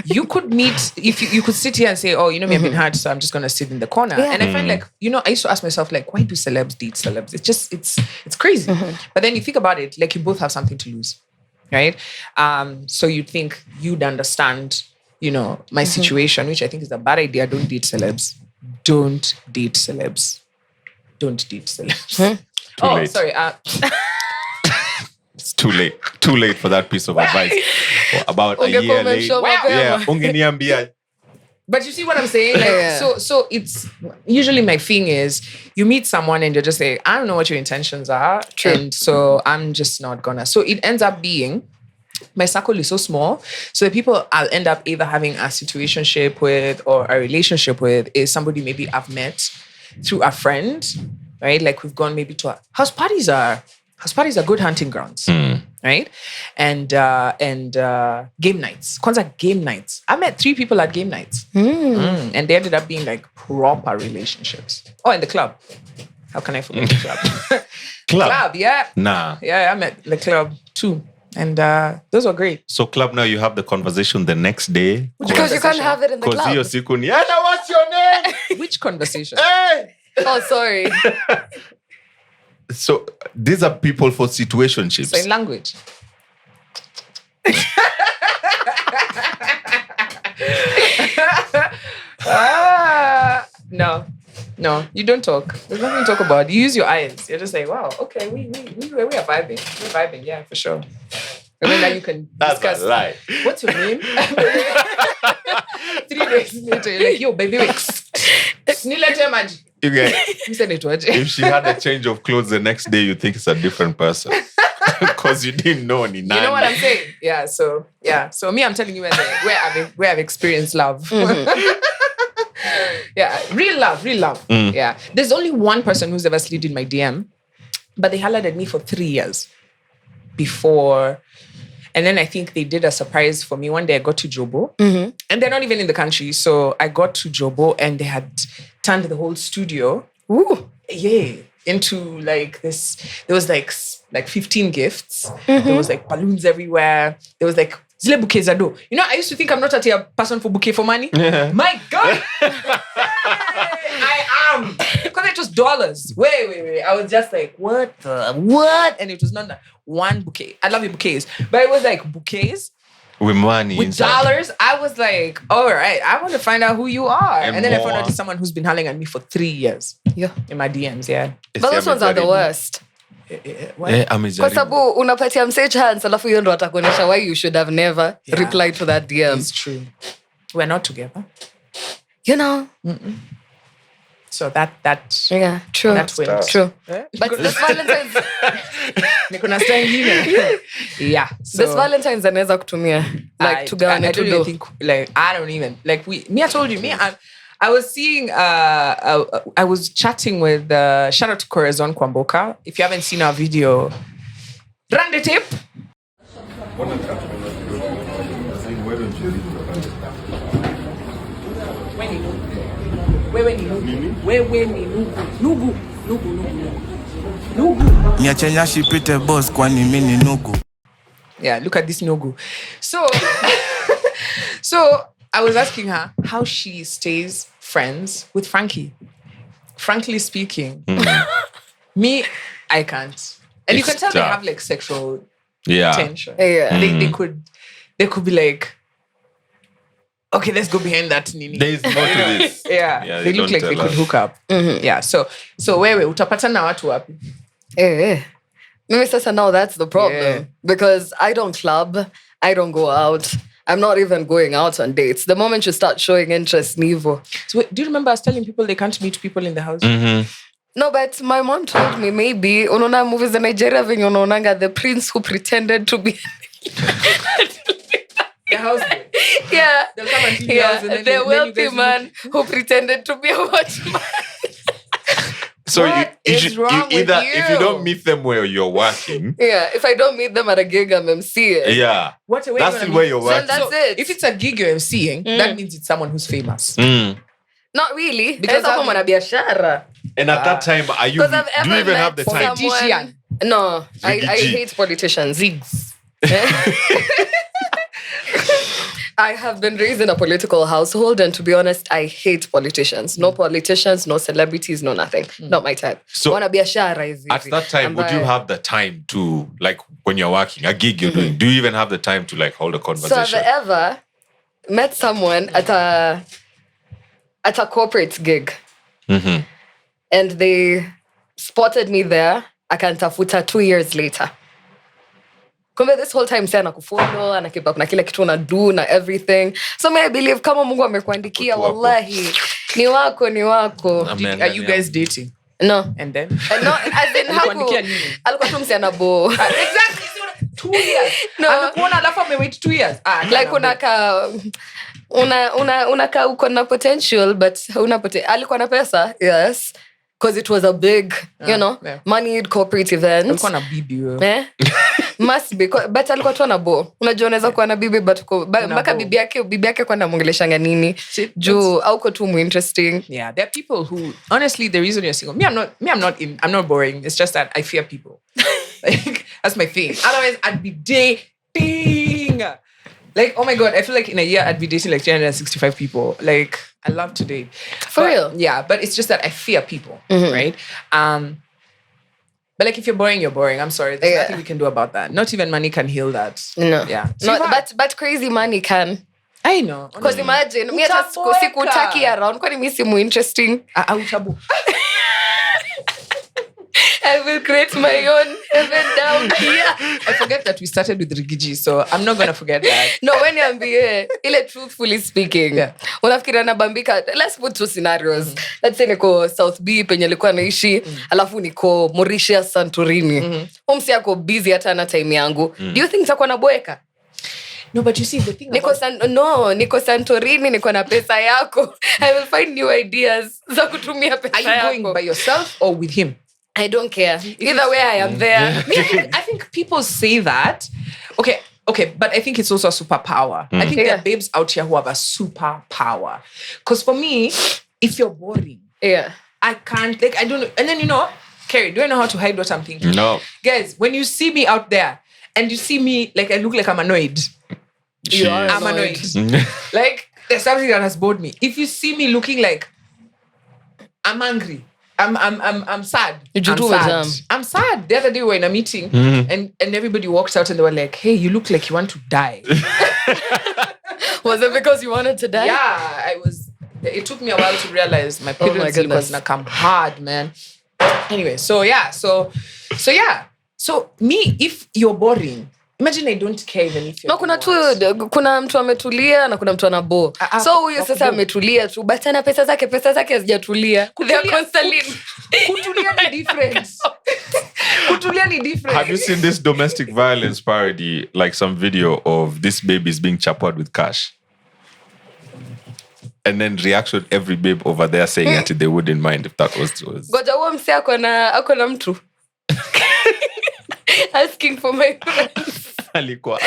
you could meet, if you could sit here and say, oh, you know me, I've been hurt, so I'm just going to sit in the corner. Yeah. And I find like, you know, I used to ask myself, like, why do celebs date celebs? It's just, it's crazy. But then you think about it, like, you both have something to lose, right? So you'd think you'd understand, you know, my situation, which I think is a bad idea. Don't date celebs. Don't date celebs. Don't date celebs. Too late. Sorry. It's too late. Too late for that piece of advice. About a year late. Yeah, ungeniambia. But you see what I'm saying? Like, so it's usually my thing is you meet someone and you're just like, I don't know what your intentions are. True. And so I'm just not gonna. So it ends up being, my circle is so small. So the people I'll end up either having a situationship with or a relationship with is somebody maybe I've met through a friend, right? Like we've gone maybe to house parties are good hunting grounds, right? And game nights. Kwanza game nights. I met 3 people at game nights. And they ended up being like proper relationships. Oh, and the club. How can I forget the club? Club, yeah. Nah. Yeah, I met the club too. And those were great. So club, now you have the conversation the next day. Because you can't have it in the Because club. hiyo siku ni, Ana, what's your name? Which conversation? Hey! Oh, sorry. So these are people for situationships. So in language. No, you don't talk. There's nothing to talk about. You use your eyes. You're just like, wow, okay, we are vibing. We're vibing, yeah, for sure. And then now you can discuss. That's a lie. What's your name? 3 days later, you're like, yo, baby, wicks. Nilete maji. You get, If she had a change of clothes the next day, you think it's a different person. Because you didn't know any. You know what I'm saying? Yeah. So me, I'm telling you where I've experienced love. Yeah, real love. Yeah. There's only one person who's ever slid in my DM, but they hollered at me for 3 years before. And then I think they did a surprise for me. One day I got to Jobo, and they're not even in the country. So I got to Jobo, and they had turned the whole studio, into like this. There was like 15 gifts. There was like balloons everywhere. There was like zile bouquets ado. You know, I used to think I'm not a person for bouquet for money. Yeah. My God, I am, because it was dollars. Wait. I was just like, what? And it was not that one bouquet. I love your bouquets, but it was like bouquets with money, with inside. dollars. I was like, all right, I want to find out who you are. And then more. I found out it's someone who's been hollering at me for 3 years. Yeah, in my DMs. Yeah, but those ones are the worst. Kwa sababu unapatia msee chance alafu hiyo ndo atakuonyesha why you should have never replied to that DM. It's true. We're not together. You know. So that yeah, true. That went. True. Yeah. But this Valentine's yeah. So, this Valentine's anaweza kutumia like to go I don't even think like I don't even like I told you I was seeing I was chatting with shout out to Corazon Kwamboka. If you haven't seen our video, run the tape. Yeah, look at this Nugu. So I was asking her how she stays friends with Frankie. Frankly speaking, me, I can't. And you can tell they have like sexual tension. Yeah. They could be like, okay, let's go behind that Nini. There's more to this. Yeah, they look like they could hook up. Yeah, so wewe utapatana watu wapi? Maybe sasa now that's the problem because I don't club, I don't go out. I'm not even going out on dates. The moment you start showing interest, Nivo. So do you remember I was telling people they can't meet people in the house? No, but my mom told me maybe unaona movies in Nigeria venye unaonanga the prince who pretended to be the house boy. Yeah. They'll come and clean the house and then the wealthy man who pretended to be a watchman. So if you don't meet them where you're working. Yeah, if I don't meet them at a gig, I'm MCing. Yeah. That's the way you're working. Then that's it. If it's a gig you're MCing, that means it's someone who's famous. Not really. Because I'm on a biashara. And at that time, do you even have the time? Politician. No, I hate politicians. Zigs. I have been raised in a political household, and to be honest, I hate politicians. No politicians, no celebrities, no nothing. Not my type. So wanna be a shara. At that time, would you have the time to, like, when you're working, a gig you're doing, do you even have the time to, like, hold a conversation? So have I ever met someone at a corporate gig, and they spotted me there, akantafuta 2 years later. Kumbe this whole time sana kufollow ana keep up na kila kitu na do na everything. So me I believe kama Mungu amekuandikia wallahi ni wako. Are you guys dating? No. And then? No, as in alikuwa tu msiana bo. Exactly. 2 years. No. Amekuona alafu amewait 2 years. Like unaka uko na potential but una potential. Alikuwa na pesa. Yes. Because it was a big, moneyed corporate event. Alikuwa na bibi wewe. Must be, but alikuwa tu na bo. Unajua unaweza kuwa na bibi but mpaka bibi yake kwa namuongeleshanga nini juu auko tu interesting. Yeah, there are people who honestly the reason you're single. I'm not boring. It's just that I fear people. Like that's my thing. Otherwise I'd be dating. Like, oh my God, I feel like in a year I'd be dating like 365 people. Like, I love to date. For real? Yeah, but it's just that I fear people, right? But like, if you're boring, you're boring. I'm sorry. There's nothing we can do about that. Not even money can heal that. No. Yeah. So but crazy money can. I know. Because imagine, me hata sikutaki around. Kwani mi simu interesting. Utabu. I will create my own heaven down here. I forget that we started with Rigiji, so I'm not gonna forget that. No, when you ambie, ile truthfully speaking, unafikiri anabambika. Let's put two scenarios. Let's say niko South B penye nilikuwa naishi, alafu niko Mauritius Santorini. Umsi yako busy hata na time yangu. Do you think nitakuwa naboeka? No, but you see the thing niko Santorini, niko na pesa yako. I will find new ideas za kutumia pesa yako. Are you going by yourself or with him? I don't care. Either way, I am there. I think people say that. Okay, but I think it's also a superpower. I think there are babes out here who have a superpower. Because for me, if you're boring, I can't, like, I don't know. And then, Carrie, do I know how to hide what I'm thinking? No. Guys, when you see me out there and you see me, like, I look like I'm annoyed. I'm annoyed. Like, there's something that has bored me. If you see me looking like I'm angry, I'm sad. I'm sad. The other day we were in a meeting and everybody walked out and they were like, hey, you look like you want to die. Was it because you wanted to die? Yeah, it took me a while to realize my period was gonna come hard, man. Anyway, so me, if you're boring, imagine I don't care even if you're kuna mtu ametulia na kuna mtu anabo. So huyo sasa ametulia tu, but ana pesa zake hazijatulia. They are constantly kutulia ni different. Kutulia ni different. Have you seen this domestic violence parody, like some video of this babies being chappered with cash? And then reaction every babe over there saying that they wouldn't mind if that was. Goja huo mse ako na mtu. Asking for my friends. Alikuwa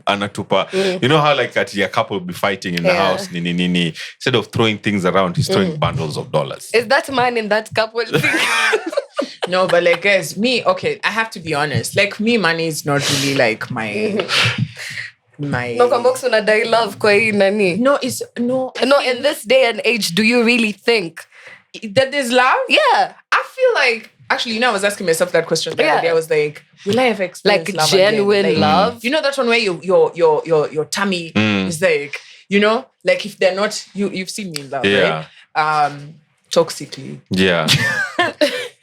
anatupa. You know how like a couple will be fighting in the house, nini. Instead of throwing things around, he's throwing bundles of dollars. Is that man in that couple? No, but like guys, me, okay, I have to be honest. Like me, money is not really like my No, Kambox unadai love kwa hii nani? No, in this day and age, do you really think that there's love? Yeah. I feel like, actually, I was asking myself that question the other day. I was like, will I ever experience like love genuine again? love? You know that one where your tummy is like, like if they're not, you've seen me in love, right? Toxically. Yeah.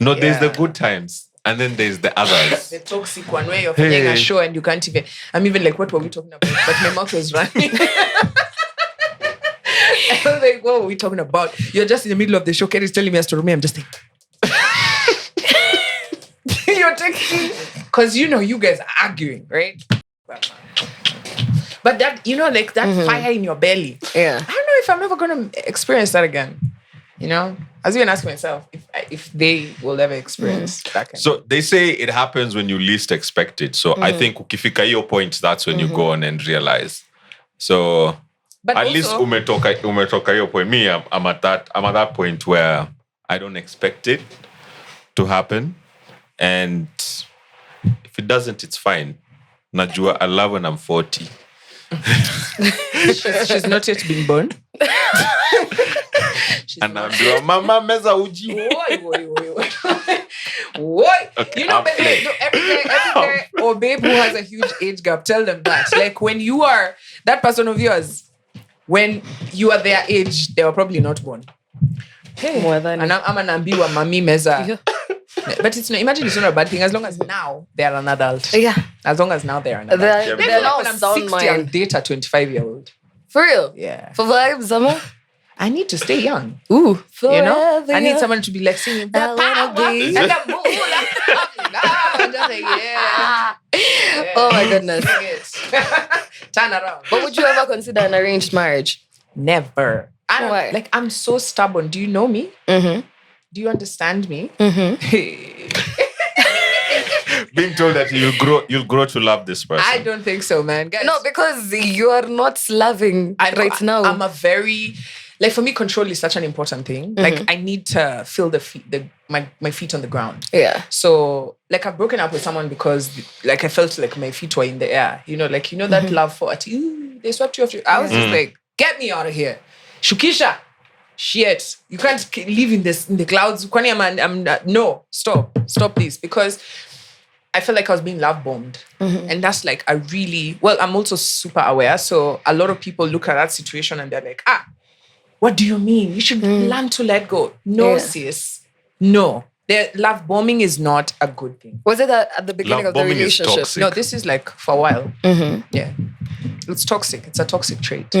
No, there's the good times. And then there's the others. The toxic one where you're playing a show and you can't even... I'm even like, what were we talking about? But my mouth was running. I was like, what were we talking about? You're just in the middle of the show. Kerry's telling me a story. I'm just like... You're texting. Because, you guys are arguing, right? But that, like that fire in your belly. Yeah. I don't know if I'm ever going to experience that again. I was even asking myself if they will ever experience that kind So they say it happens when you least expect it. So I think ukifika hiyo point, that's when you go on and realize. So but at least umetoka hiyo point. Me, I'm at that point where I don't expect it to happen. And if it doesn't, it's fine. Najua I love when I'm 40. She's not yet been born. And I'm doing, mama meza uji. What? Baby, every day, or babe who has a huge age gap, tell them that. Like when you are that person of yours, when you are their age, they were probably not born. Hey, and I'm an ambiwa mami meza. But imagine it's not a bad thing as long as now they are an adult. Yeah. As long as now they are an adult. They're now when I'm sound 60, I'll date a 25-year-old. For real? Yeah. For vibes, Zama? I need to stay young. Ooh. I need someone to be like singing the power and the Oh my goodness. Turn around. But would you ever consider an arranged marriage? Never. Why? Like, I'm so stubborn. Do you know me? Mm-hmm. Do you understand me? Being told that you'll grow to love this person. I don't think so, man. Guys, no, because you are not loving right now. I'm a very... Like, for me, control is such an important thing. Like, I need to feel my feet on the ground. Yeah. So, like, I've broken up with someone because, like, I felt like my feet were in the air. That love for it. They swept you off. I was just like, get me out of here. Shukisha. Shit. You can't live in the clouds. No. Stop this. Because I felt like I was being love bombed. And that's like I'm also super aware. So, a lot of people look at that situation and they're like, what do you mean? You should learn to let go. No, sis. No. The love bombing is not a good thing. Was it at the beginning Love of the bombing is relationship? toxic. No, this is like for a while. Mm-hmm. Yeah. It's toxic. It's a toxic trait.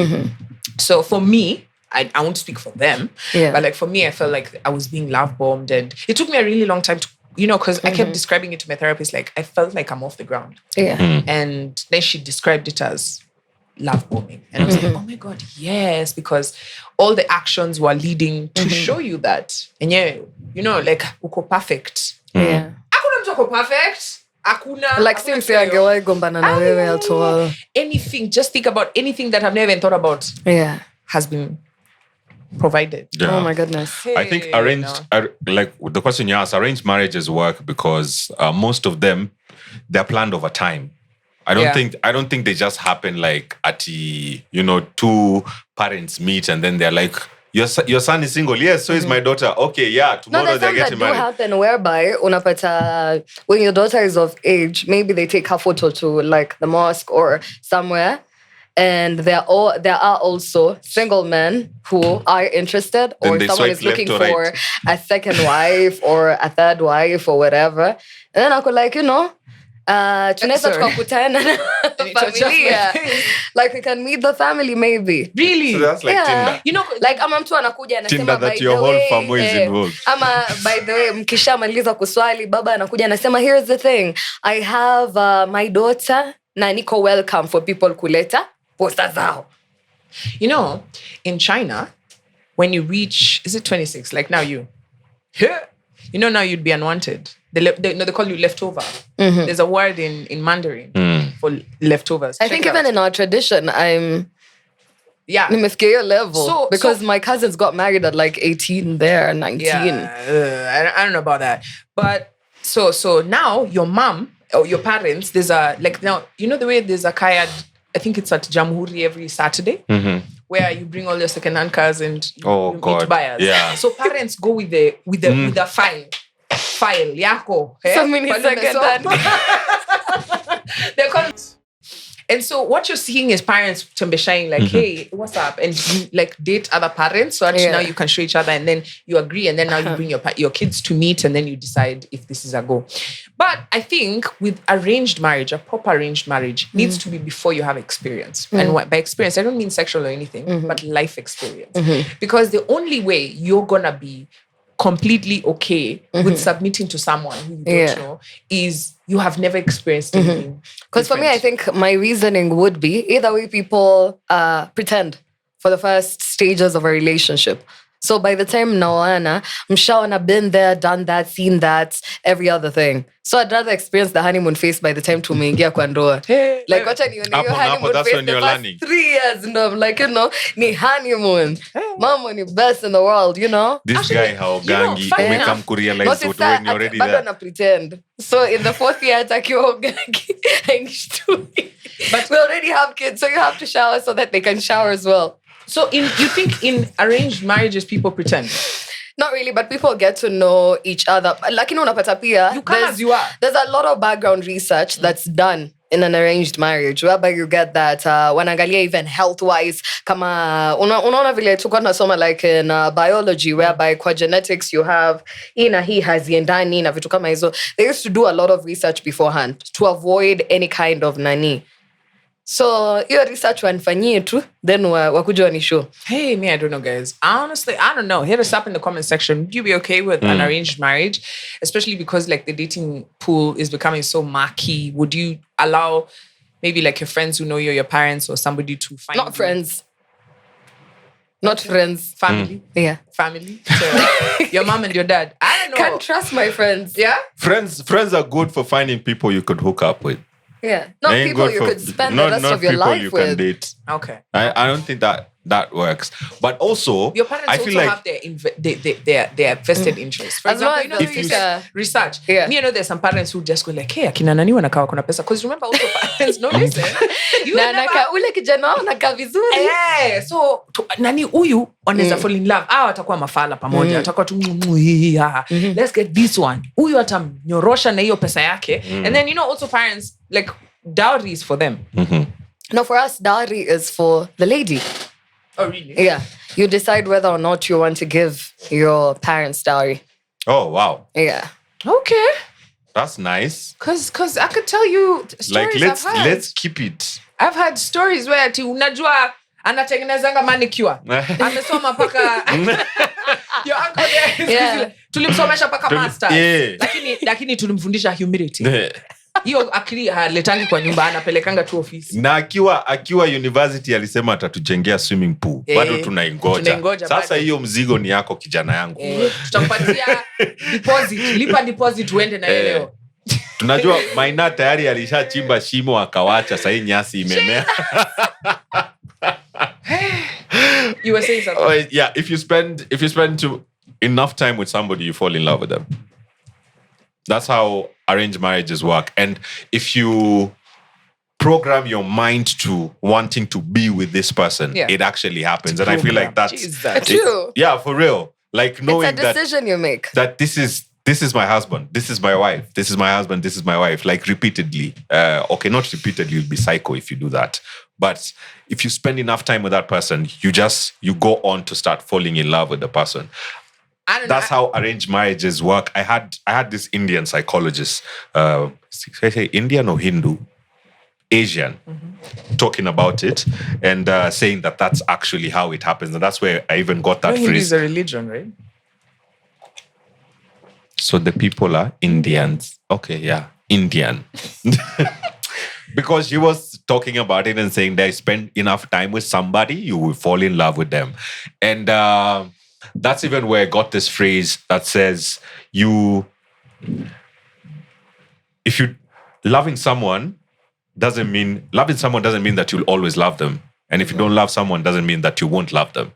So for me, I won't speak for them, but like for me, I felt like I was being love bombed, and it took me a really long time to, because I kept describing it to my therapist, like I felt like I'm off the ground. And then she described it as love bombing, and I was like, oh my god, yes, because all the actions were leading to show you that, and like uko perfect. Hakuna mtu uko perfect. Hakuna. Like since angewahi gombana na wewe at all. Anything, just think about anything that I've never even thought about. Yeah. Has been provided. Yeah. Oh my goodness. I think like the question you asked, arranged marriages work because most of them, they're planned over time. I don't think they just happen like at two parents meet and then they're like, your son is single. Yes, so is my daughter. Okay, yeah, tomorrow they're getting married. No, happen whereby unapata when your daughter is of age, maybe they take her photo to like the mosque or somewhere. And there are also single men who are interested, or someone is looking for a second wife or a third wife or whatever. And then I could tunaweza tukakutana na familia. Like we can meet the family maybe. Really? So that's like Tinder. Like ama mtu anakuja anasema Tinder that your whole family is involved. Ama by the way, mkishamaliza kuswali, baba anakuja anasema, here's the thing. I have my daughter na niko welcome for people kuleta posta zao. In China, when you reach, is it 26? Like now now you'd be unwanted. They call you leftover. There's a word in Mandarin for leftovers. I think even in our tradition, nimefikia level because my cousins got married at like 18 there, 19. Yeah, I don't know about that. But so now your mom or your parents, there's a, like now, the way there's a kaya, I think it's at Jamhuri every Saturday, where you bring all your second-hand cars and you meet buyers. Yeah. So parents go with the file yako. So many second-hand. They call it. And so what you're seeing is parents tembeshaing like, hey, what's up? And you like date other parents. So actually now you can show each other and then you agree. And then now you bring your kids to meet and then you decide if this is a go. But I think with arranged marriage, a proper arranged marriage needs to be before you have experience. And by experience, I don't mean sexual or anything, but life experience. Because the only way you're going to be completely okay with submitting to someone who you don't know is you have never experienced anything. Because for me, I think my reasoning would be either way people pretend for the first stages of a relationship. So by the time naoana, mshaona been there, done that, seen that, every other thing. So I'd rather experience the honeymoon phase by the time tumeingia kwa ndoa. Like wacha nione hiyo honeymoon phase the first 3 years. And I'm like, ni honeymoon. Mama ni best in the world, This Actually, guy haogangi, umekam kurealize what when you're already bado there. na pretend. So in the 4th year, atakiwa hogangi. But we already have kids, so you have to shower so that they can shower as well. So you think in arranged marriages people pretend? Not really, but people get to know each other. Lakini unapata pia, you come as you are. There's a lot of background research that's done in an arranged marriage, whereby you get that wanaangalia even health-wise, kama unaona vile tulikuwa tunasoma like in biology, whereby kwa genetics you have hii haziendani na vitu kama hizo. They used to do a lot of research beforehand to avoid any kind of nani. So your research wanifanyie tu, then wakuja wanishow. Hey, me, I don't know, guys. Honestly, I don't know. Hit us up in the comment section. Would you be okay with an arranged marriage? Especially because like the dating pool is becoming so murky. Would you allow maybe like your friends who know you're your parents or somebody to find Not friends. Not friends. Family? Yeah. Family? So your mom and your dad. I don't know. Can't trust my friends. Yeah? Friends are good for finding people you could hook up with. Yeah. Not people you could spend the rest of your life with. Can date. Okay. I don't think that works. But also, your parents I feel also like have their vested interests. For example, if you said research, me, there's some parents who just go like, hey, akina nani wanakaa kuna pesa. Because remember, also parents, no, listen. Ule kijana anakaa vizuri. So, nani huyu wanaweza fall in love. Watakuwa mafala pamoja. Watakuwa tu, let's get this one. Huyu atamnyorosha na hiyo pesa yake. And then, also parents, like, dowry is for them. No, for us, dowry is for the lady. Oh, really? Yeah. You decide whether or not you want to give your parents dowry. Oh, wow. Yeah. Okay. That's nice. Cause I could tell you stories Let's keep it. I've had stories where unajua anatengenezanga manicure. Amesoma paka your uncle there. Tulimsomesha paka master. Yeah. Lakini tulimfundisha humility. Hiyo akili haletangi kwa nyumba, anapelekanga tu ofisi. Na akiwa university alisema atatujengea swimming pool. Bado tunaingoja. Sasa hiyo mzigo ni yako kijana yangu. Tutampatia deposit, lipa deposit uende na leo. Tunajua Maina tayari alishachimba shimo akawacha, sasa hii nyasi imemea. You were saying something. Yeah, if you spend enough time with somebody, you fall in love with them. That's how arranged marriages work. And if you program your mind to wanting to be with this person, it actually happens. And I feel like that's true. Yeah, for real. Like knowing it's a decision you make. That this is my husband, this is my wife, this is my husband, this is my wife, like repeatedly. Okay, not repeatedly, you'll be psycho if you do that. But if you spend enough time with that person, you go on to start falling in love with the person. That's how arranged marriages work. I had this Indian psychologist, should I say Indian or Hindu? Asian, talking about it and saying that that's actually how it happens. And that's where I even got that phrase. Hindu is a religion, right? So the people are Indians. Okay, yeah, Indian. Because she was talking about it and saying that spend enough time with somebody, you will fall in love with them. And that's even where I got this phrase that says loving someone doesn't mean that you'll always love them. And if you don't love someone, doesn't mean that you won't love them.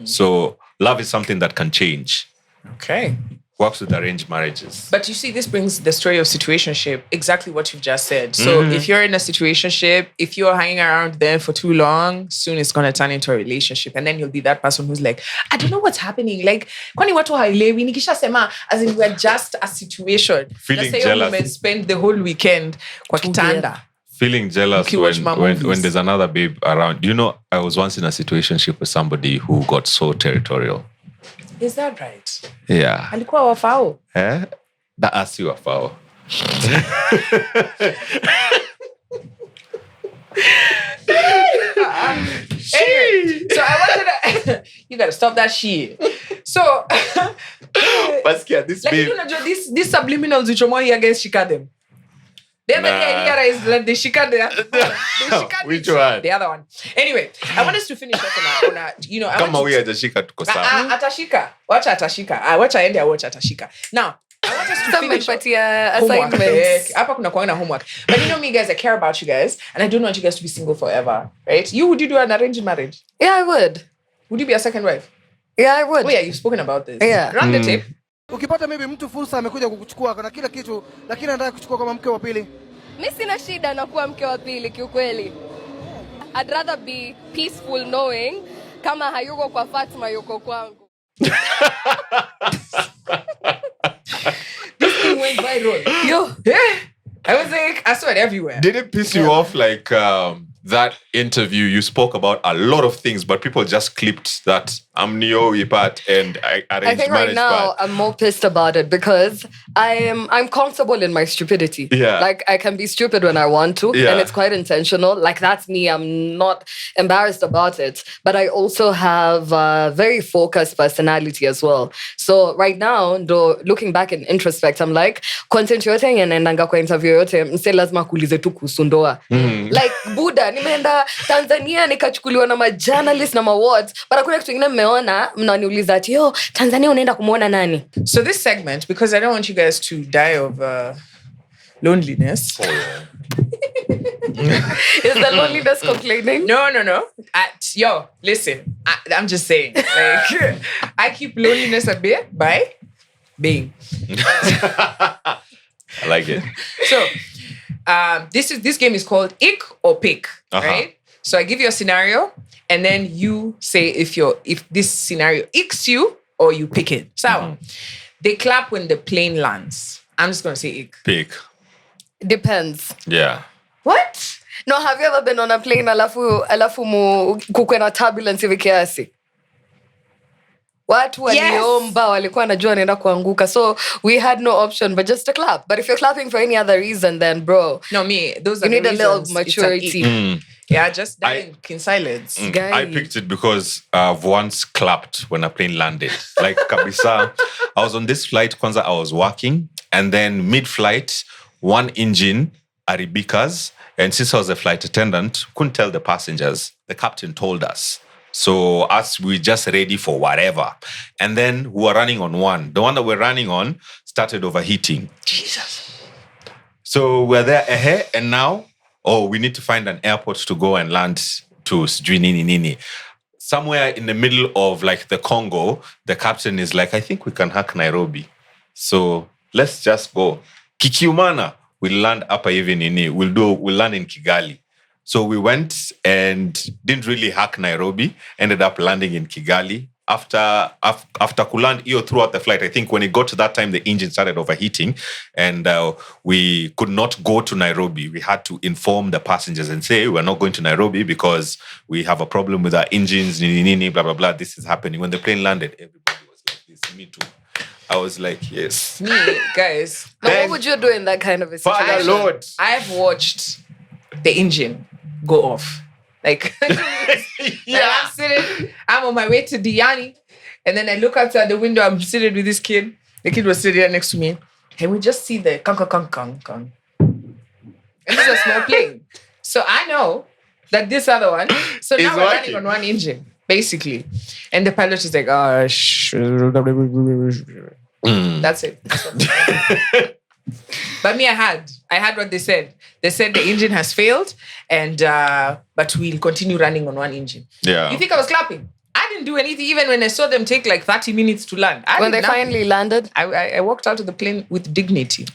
So love is something that can change. Okay. Works with arranged marriages. But you see, this brings the story of situationship, exactly what you've just said. So if you're in a situationship, if you're hanging around them for too long, soon it's going to turn into a relationship. And then you'll be that person who's like, I don't know what's happening. Like, kwani watu hailewi, nikisha sema, as in we're just a situation. Feeling Let's say jealous. Women spend the whole weekend kwa kitanda. Feeling jealous when there's another babe around. You know, I was once in a situationship with somebody who got so territorial. Is that right? Yeah. Alikuwa wafao? That asi wafao. Anyway, so I wanted to... you gotta stop that shit. So... Baskia, this babe... You know, these subliminals which are more here against shika them. The other day I realized that they shika the which one? The other one. Anyway, I want us to finish up on a you know... Kama we atashika tuko sawa. Atashika. Watch atashika. Watch I end there, watch atashika. Now, I want us to finish assignments. Hapa kuna kuanga na homework. But you know me, guys, I care about you guys. And I don't want you guys to be single forever. Right? Would you do an arranged marriage? Yeah, I would. Would you be a second wife? Yeah, I would. Oh yeah, you've spoken about this. Yeah. Run the tape. Ukipata maybe mtu fursa amekuja kukuchukua na kila kitu, lakini anataka kuchukua kama mke wa pili. Mimi sina shida na kuwa mke wa pili kiukweli. I'd rather be peaceful knowing kama hayuko kwa Fatma yuko kwangu. This thing went viral. Yo, yeah. I was like, I saw it everywhere. Did it piss you off like that interview? You spoke about a lot of things, but people just clipped that Amnio part and arranged marriage. I think right now I'm more pissed about it because I'm comfortable in my stupidity. Yeah. Like I can be stupid when I want to, and it's quite intentional. Like that's me. I'm not embarrassed about it. But I also have a very focused personality as well. So right now, though, looking back in introspect, I'm like, content yote yanaendanga kwa interview yote, mse lazima kuulize tu kuhusu ndoa. Like Buddha, nimeenda Tanzania nikachukuliwa na ma-journalists na ma-awards, but hakuna kitu ingine mmeona mnaniuliza ati yo Tanzania unaenda kumuona nani? So this segment, because I don't want you guys to die of loneliness. Oh, yeah. Is the loneliness complaining? No. Yo, listen. I'm just saying. Like, I keep loneliness a bit by being. I like it. So, this game is called Ick or Pick, right? So I give you a scenario, and then you say if this scenario icks you or you pick it. So they clap when the plane lands. I'm just gonna say ick. Pick. Depends. Yeah. What? No, have you ever been on a plane alafu kukwe na turbulence hivi kiasi? watu waliomba walikuwa wanajua wanaenda kuanguka, so we had no option but just to clap. But if you're clapping for any other reason, then bro, those you are need a little reasons. maturity. Yeah, just dying in silence. I picked it because I've once clapped when a plane landed. Like kabisa, I was on this flight. Kwanza, I was working, and then mid-flight, one engine aribikas, and since I was a flight attendant, couldn't tell the passengers. The captain told us. So us, we just ready for whatever. And then we were running on one. The one that we're running on started overheating. Jesus. So we're there, and now, we need to find an airport to go and land to Nini. Somewhere in the middle of like the Congo, the captain is like, I think we can hack Nairobi. So let's just go. Kikiumana, we'll land up even Nini. We'll land in Kigali. So we went and didn't really hack Nairobi, ended up landing in Kigali. After Kuland, throughout the flight, I think when it got to that time, the engine started overheating and we could not go to Nairobi. We had to inform the passengers and say, we're not going to Nairobi because we have a problem with our engines, blah, blah, blah. This is happening. When the plane landed, everybody was like this. Me too. I was like, yes. Me, guys. Now, what would you do in that kind of a situation? Father Lord. I've watched the engine go off. Like, I'm on my way to Diani, and then I look outside the window. I'm sitting with this kid. The kid was sitting there next to me, and we just see the kang. And it's a small plane. So I know that this other one. So now we're running on one engine, basically. And the pilot is like, That's it. But me, I had what they said. They said the engine has failed, and but we'll continue running on one engine. Yeah. You think I was clapping? I didn't do anything. Even when I saw them take like 30 minutes to land. When they finally landed, I walked out of the plane with dignity.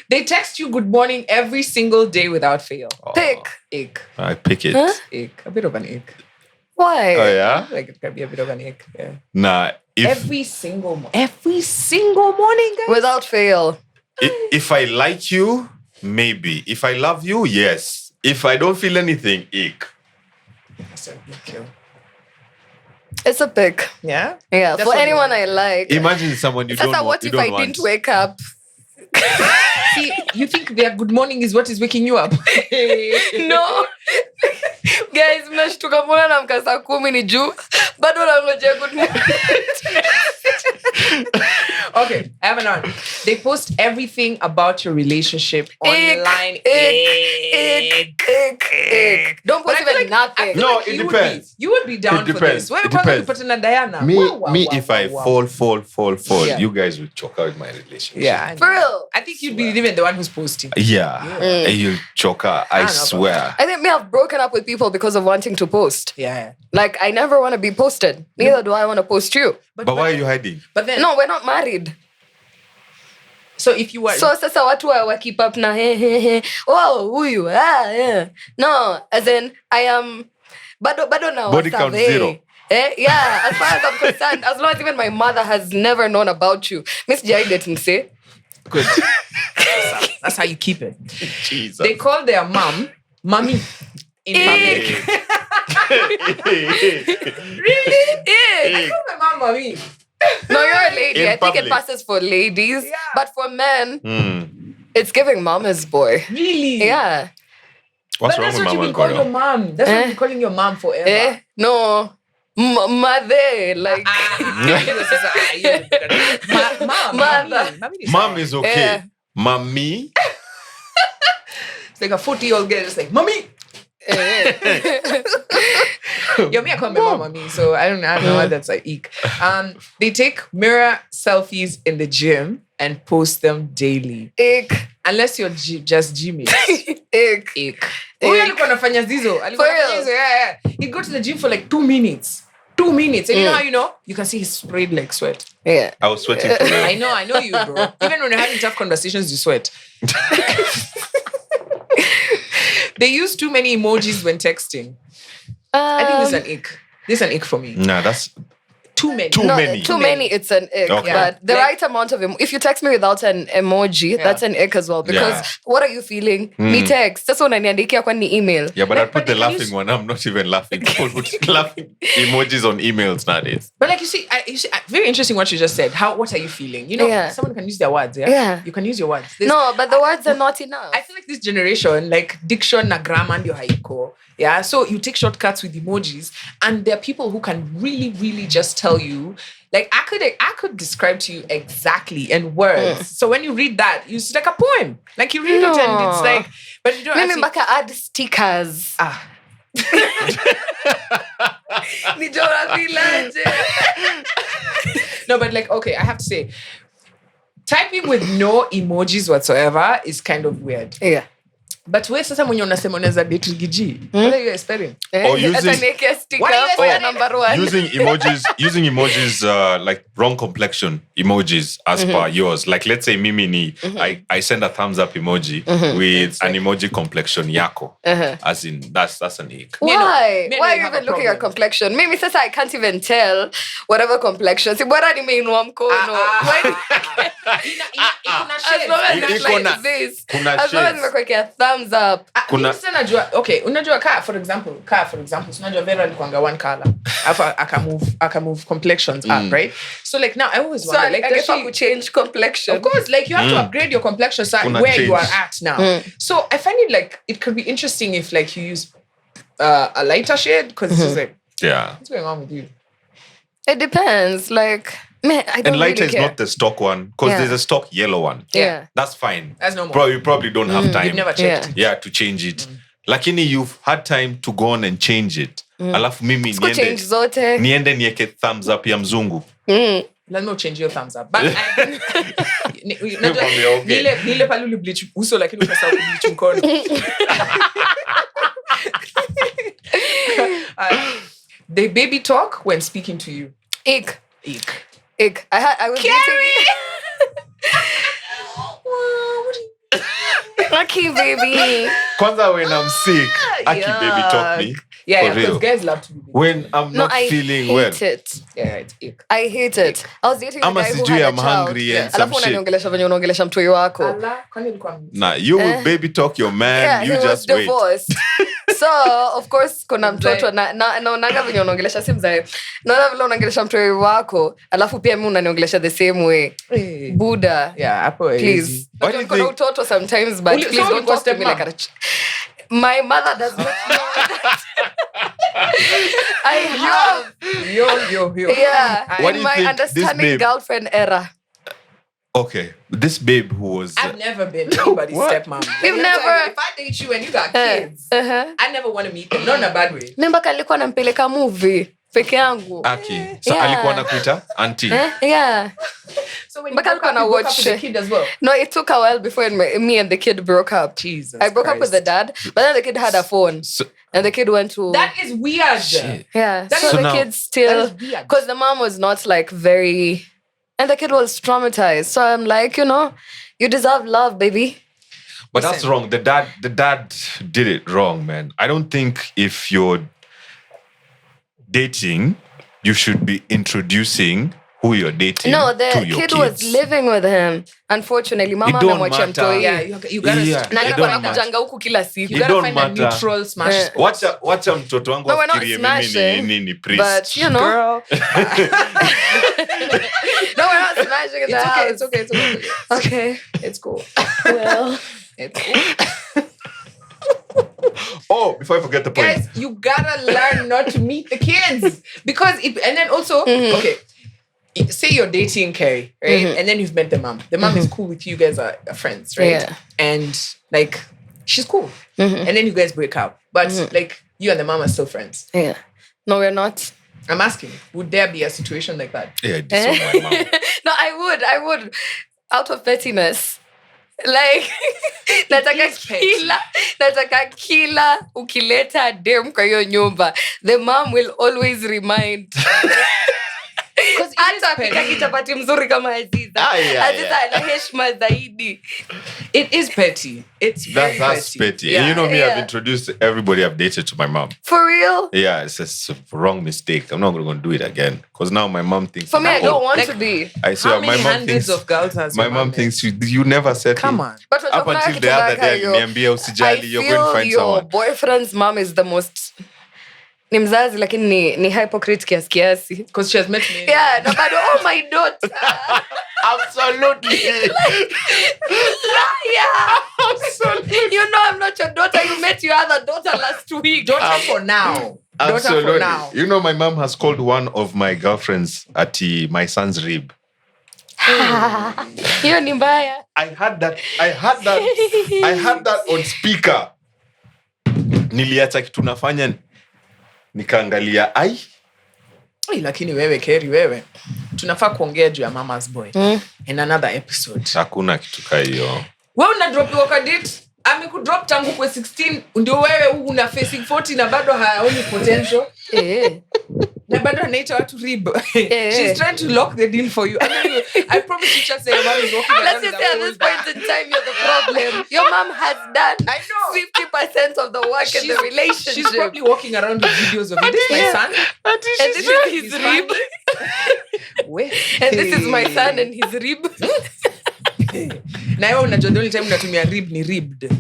They text you good morning every single day without fail. Ick. I pick it. Huh? Ick. A bit of an ick. Why? Oh, yeah? Like it can be a bit of an ick. Yeah. Nah. Every single morning, guys. Without fail. If I like you, maybe. If I love you, yes. If I don't feel anything, ick. That's a big kill. It's a pick. Yeah? Yeah. For anyone I like. Imagine someone you don't want. What if I didn't wake up? See, you think their good morning is what is waking you up? No. Guys, mnashtuka mbona namka saa 10 ni juu bado nangojea good morning. Okay, I have another one. They post everything about your relationship online. Ick. Don't post even nothing. No, it depends. You would be down for this. When you put in a Diana. Me, if I fall, Yeah. you guys will choke out my relationship. Yeah. For real. I think you'd be even the one who's posting. Yeah. You'll choke out. I swear. I think me have broken up with people because of wanting to post. Yeah. Like, I never want to be posted. Neither do I want to post you. But why are you hiding? But then, no, we're not married. So if you were... So sasa watu wa keep up na he. Oh, huyu. Yeah. No, as in, I am... Bado na body count 0. Yeah, as far as I'm concerned, as long as even my mother has never known about you. Miss Jai didn't say. Good. That's how you keep it. Jesus. They call their mom, mommy, in public. Really? I call my mom mommy. No, you're a lady. In I think public. it passes for ladies. Yeah. But for men, it's giving mama's boy. Really? Yeah. What's But wrong that's with what you've Mama been calling your mom. That's what you're calling your mom forever. No. Mother. Like. Mom is okay. Mommy. It's like a 40-year-old girl just like, mommy. Yo, me, I call my mom mommy, so I don't know why that's like eek. They take mirror selfies in the gym and post them daily. Ick. Unless you're just gymming. Ick. Huyu alikuwa anafanya zizo. Yeah. He'd go to the gym for like 2 minutes. 2 minutes. And you know how you know? You can see he sprayed like sweat. Yeah. I was sweating for real. I know you, bro. Even when you're having tough conversations, you sweat. They use too many emojis when texting. I think this is an ick. This is an ick for me. Nah, that's too many. Too many, it's an ick. Okay. But the right amount of if you text me without an emoji, that's an ick as well. Because what are you feeling? Me text. That's what unaniandikia kwa ni email. Yeah, but I put the laughing one. I'm not even laughing. People put laughing emojis on emails nowadays. But like you see, very interesting what you just said. What are you feeling? You know, someone can use their words. Yeah. You can use your words. But the words are not enough. I feel like this generation, like diction na grammar ndio haiko. Yeah. So you take shortcuts with emojis, and there are people who can really, really just tell you. Like I could describe to you exactly in words. So when you read that, it's like a poem. Like you read it and it's like, but you don't actually... Maybe add stickers. No, but like, okay, I have to say, typing with no emojis whatsoever is kind of weird. Yeah. But where sasa mwenye unasema unaweza date Rigiji? What are you expecting? Or using emojis like wrong complexion emojis as per yours. Like let's say mimi ni I send a thumbs up emoji with an emoji complexion yako. As in that's an ick. Why? Why are you even looking at complexion? Mimi sasa I can't even tell whatever complexion. Si bora nimeinua mkono. As long as it's like this. As long as nimekuwekea thumbs up. Okay, unajua for example, unajua Vera alikuanga one color. Aka move complexions up, right? So like now I always wonder, like I guess I could change complexion. Of course, like you have to upgrade your complexion where you are at now. So I find it like it could be interesting if like you use a lighter shade because it's just like what's going on with you? It depends. Like man, I don't and lighter really care. Is not the stock one because there's a stock yellow one. Yeah. That's fine. That's normal. You probably don't have time. You've never checked it. Yeah, to change it. Lakini you've had time to go on and change it. Alafu mimi niende nieke thumbs up ya mzungu. Let me change your thumbs up. But nile paluli bleach uso lakini ukasahau bleach mkono. They baby talk when speaking to you. Ick. I was Lucky baby. Kwanza when I'm sick, Aki baby talk me. Yeah, because guys love to be baby. When I'm not feeling well. I hate it. Yeah, it's ick. I hate it. I was dating a guy who had I'm hungry and some shit. Unaniongelesha venye unaongelesha mtoi wako. Nah, you will baby talk your man, you just wait. Divorced. So, of course, kuna mtoto naonanga venye unaongelesha si mzae. Naona vile unaongelesha mtoi wako, alafu pia mimi unaniongelesha the same way. Buddha. Yeah, hapo please. Kuna utoto sometimes, but please don't talk to me like a my mother does not know that. I have. Yo. Yeah. In my understanding girlfriend era. Okay. This babe who was... I've never been anybody's stepmom. You've never... If I date you and you got kids, I never want to meet them. Not in a bad way. Mimba kalikuwa nampeleka movie. Peke yangu. Aki. So alikuwa nakuita auntie? Yeah. So when you broke up with the kid as well? No, it took a while before me and the kid broke up. Jesus I broke up with the dad, but then the kid had a phone. And the kid went to... That is weird. Shit. Yeah. So the kid still... Because the mom was not like very... And the kid was traumatized. So I'm like, you deserve love, baby. But that's wrong. The dad did it wrong, man. I don't think if you're dating, you should be introducing who you're dating. No, the to your kid kids. Was living with him. Unfortunately, mama amemwachia mtoi. Yeah, you gotta na alikuwa anakujanga huku kila siku. You gotta find a neutral smash. Wacha mtoto wangu afikirie mimi ni priest. But girl. No, we're not smashing in the house. It's okay. Okay. It's cool. Well, it's cool. Oh, before I forget the point. Guys, you gotta learn not to meet the kids. Because and then also, okay, say you're dating Carrie, right? And then you've met the mom. The mom is cool with you guys are friends, right? Yeah. And like, she's cool. And then you guys break up. But like, you and the mom are still friends. Yeah. No, we're not. I'm asking, would there be a situation like that? Yeah, this was my mom. No, I would. Out of pettiness. Like, nataka kila ukileta dem kwa hiyo nyumba, the mom will always remind Because hata apika kichapati mzuri kama Azeezah. Azeezah ana heshima zaidi. It is petty. It's very that's petty. Yeah. And you know me, I've introduced everybody I've dated to my mom. For real? Yeah, it's a wrong mistake. I'm not going to do it again. Because now my mom thinks... For me, I don't want to be. I swear, how many my mom hundreds thinks... of girls has My mom thinks you never said Come on. But up until the other day, niambia usijali, you're going to find your someone. boyfriend's mom is the most... Ni mzazi lakini ni hypocrite kiasi. Because she has met me. Yeah, no, but oh my daughter. Absolutely. Absolutely. You know I'm not your daughter. You met your other daughter last week. Daughter for now. Absolutely. Daughter for now. You know, my mom has called one of my girlfriends at my son's rib. Hiyo ni mbaya. I had that on speaker. Niliacha kitu nafanya nikaangalia lakini wewe Kerry wewe tunafaa kuongea juu ya mama's boy in another episode. Hakuna kitu kama hiyo. Wewe una drop your credit amekudrop tangu kwa 16 ndio wewe una facing 40 na bado haoni potential. Na bado anaita watu rib. She's trying to lock the deal for you. I promise you just say your mom is walking around. Let's just say at this point in time you're the problem. Your mom has done 50% of the work in the relationship. She's probably walking around with videos of it. This is my son. And this is his rib. And this is my son and his rib. Na wewe unajua the only time unatumia rib ni ribbed.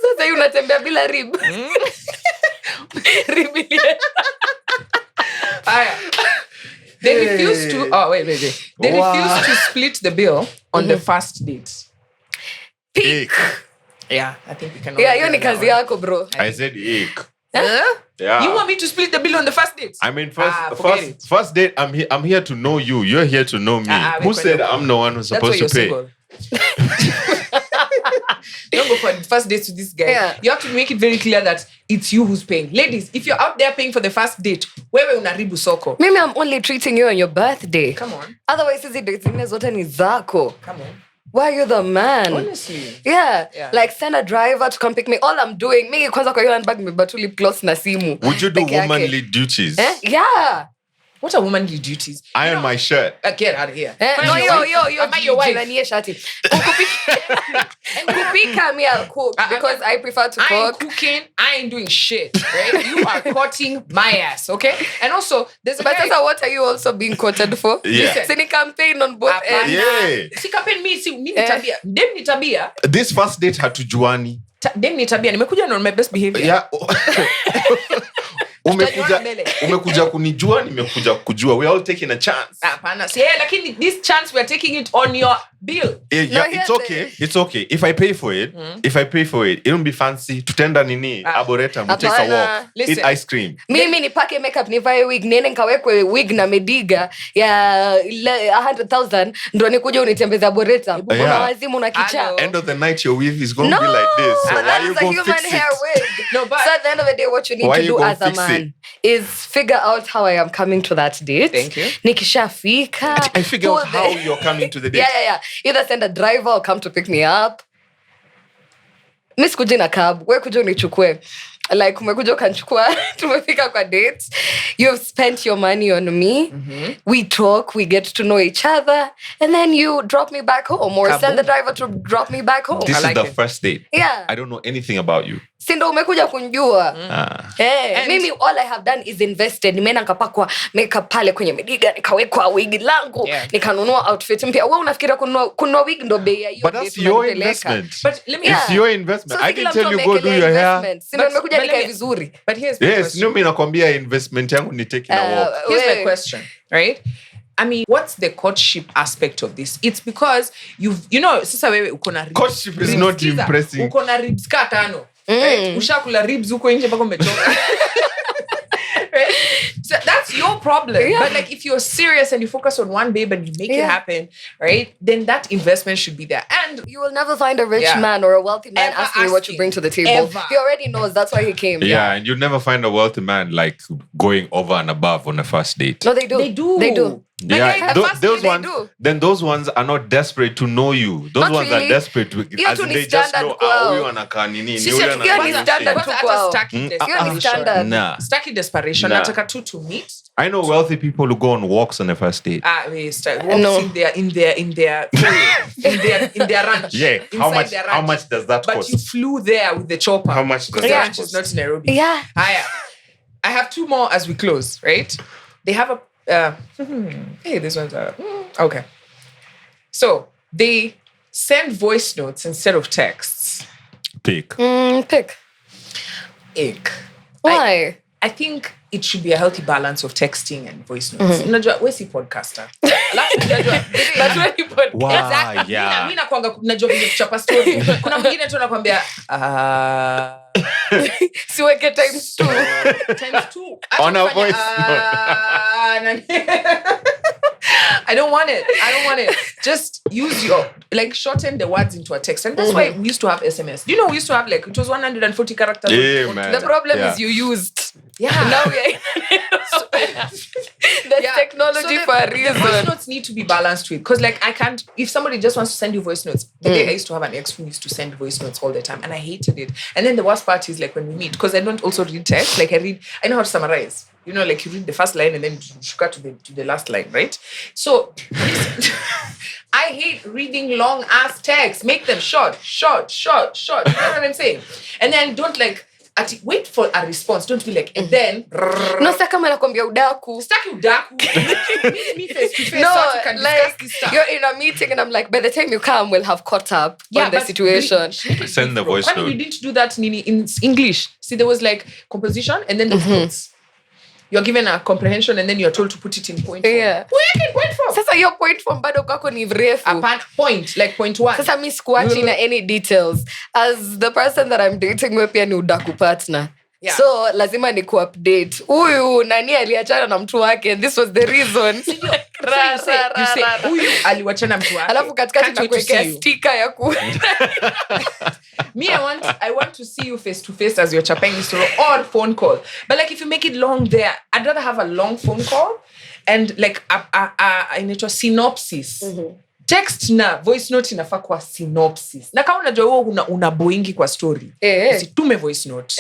Sasa hiyo unatembea bila rib. They refuse to wait. They refuse to split the bill on the first date. Ick. Yeah, I think we can. Yeah, hiyo ni kazi yako bro. I said ick. Yeah. You want me to split the bill on the first date? I mean, first date, I'm here to know you. You're here to know me. Who said I'm the one who's supposed to pay? Don't go for the first date to this guy. Yeah. You have to make it very clear that it's you who's paying. Ladies, if you're out there paying for the first date, wewe unaribu soko. Maybe I'm only treating you on your birthday. Come on. Otherwise, hizi dates zingine zote ni zako. Come on. Why are you the man? Honestly. Yeah. Like send a driver to come pick me. All I'm doing, me kwanza kwa hiyo handbag nimebatu lip gloss na simu. Would you do womanly duties? Yeah. What are womanly duties? Iron my shirt. Get out of here. No, yo. Am I your wife? Kupika me, I'll cook because I prefer to cook. I ain't cooking. I ain't doing shit. Right? You are cutting my ass, okay? And also, there's a but that's what are you also being quoted for? Yeah. Sini campaign on both ends. Yeah. Si campaign me, si mimi tabia. Dem ni tabia. This first date hatujuani. Dem ni tabia. Nimekuja on my best behavior. Yeah. Umekuja kunijua, nimekuja kujua. We're all taking a chance. Hapana. Lakini this chance we are taking it on your bill. Yeah, it's okay. It's okay. If I pay for it, it won't be fancy. Tutenda nini? Arboretum. We take a walk. Eat ice cream. Mimi nipake makeup, nivae wig, nene nikawekwe wig na mediga ya 100,000 ndo nikuje unitembeze Arboretum. Una wazimu na kichaa. End of the night your weave is going to be like this. So why you go fix it? No, but so at the end of the day, what you need to do as a man is figure out how I am coming to that date. Thank you. Nikishafika. I figure out how you're coming to the date. Yeah. Either send a driver or come to pick me up. Miss kuji na cab. Wewe kuja unichukue. Like umekuja ukanichukua. Tumefika kwa date. You've spent your money on me. We talk. We get to know each other. And then you drop me back home. Or send the driver to drop me back home. This is the first date. Yeah. I don't know anything about you. Sindo umekuja kunjua. Mimi all I have done is invested. Nimeenda nikapakwa makeup pale kwenye mediga, nikawekwa wig langu, nikanunua outfit mpya. Wewe unafikiria kununua wig ndo bei ya hiyo? But that's your investment. But let me It's your investment. I can tell you go do your hair. Sindo nimekuja nikae vizuri. But here's my question. Yes, mimi nakwambia investment yangu ni taking a walk. Here's my question, right? I mean, what's the courtship aspect of this? It's because sasa wewe uko na ribs. Courtship is not impressing. Uko na ribs ka 5. Right? Ushakula ribs huko nje mpaka umechoka. Right? So that's your problem. Yeah. But like if you're serious and you focus on one babe and you make it happen, right? Then that investment should be there. And you will never find a rich Yeah. man or a wealthy man Ever asking you what you asking. bring to the table. Ever. He already knows. That's why he came. Yeah, and you never find a wealthy man like going over and above on a first date. No, they do. They do. They do. Yeah, first those they ones. do. Then those ones are not desperate to know you. Those Not ones really. are desperate to. Hiyo As tu in ni they just standard know. kwao. Huyu anakaa nini? Sisi Huyu hatu- hiyo ni anafanya standard shit. tu hata kwao. staki Hiyo ni desperation. standard. Nah. Staki desperation. Nah. Nataka tu to meet. I know wealthy people who go on walks on a first date. Walks in their ranch. Yeah, Inside their ranch. how much does that But cost? you flew there with the chopper. How much Because does the that ranch cost? is not in Nairobi. Yeah. I have two more as we close, right? They have a hey, this one's okay. So they send voice notes instead of texts. Pick. Pick. Ick. Why? I think it should be a healthy balance of texting and voice notes. Unajua, we si podcaster. Alafu unajua, that's when you put Wow, exactly. yeah. Mimi nakuanga najua vile kuchapa story. Kuna mwingine tu anakuambia Siweke times 2. times 2. On a voice I don't want it. Just use shorten the words into a text. And that's why we used to have SMS. Do you know we used to have it was 140 characters. Yeah, man. The problem Yeah. is you used. Yeah. Now there's technology for a reason. The voice notes need to be balanced with, because I can't, if somebody just wants to send you voice notes, the day I used to have an ex who used to send voice notes all the time and I hated it. And then the worst part is when we meet, because I don't also read text, I know how to summarize. You know, you read the first line and then you cut to the last line, right? So I hate reading long ass texts. Make them short. You know what I'm saying? And then don't wait for a response. Don't be and then No, sasa kama nakwambia udaku. Staki udaku. Me face to face. No, so we can discuss this stuff. you're in a meeting and I'm like, by the time you come, we'll have caught up on the but situation. Send the voice Why note. you didn't do that in English? See, there was composition and then there's quotes. You're given a comprehension and then you're told to put it in point form. Yeah. Where you get point form? Sasa your point from bado kwako ni mrefu. Point, point 1. Sasa mi sikuachi na any details. As the person that I'm dating with pia ni udaku partner. Yeah. So lazima ni kuupdate. Huyu nani aliachana na mtu wake and this was the reason. You say, huyu aliwachana mtu wake. Alafu katikati Can't wait to nakuwekea see you. sticker ya ku. Me, I want to see you face to face as you're chapping this story or phone call. But if you make it long there, I'd rather have a long phone call and a synopsis. Text na voice note inafaa kwa synopsis. Na kama unajua wewe una boingi kwa story. Usitume voice note.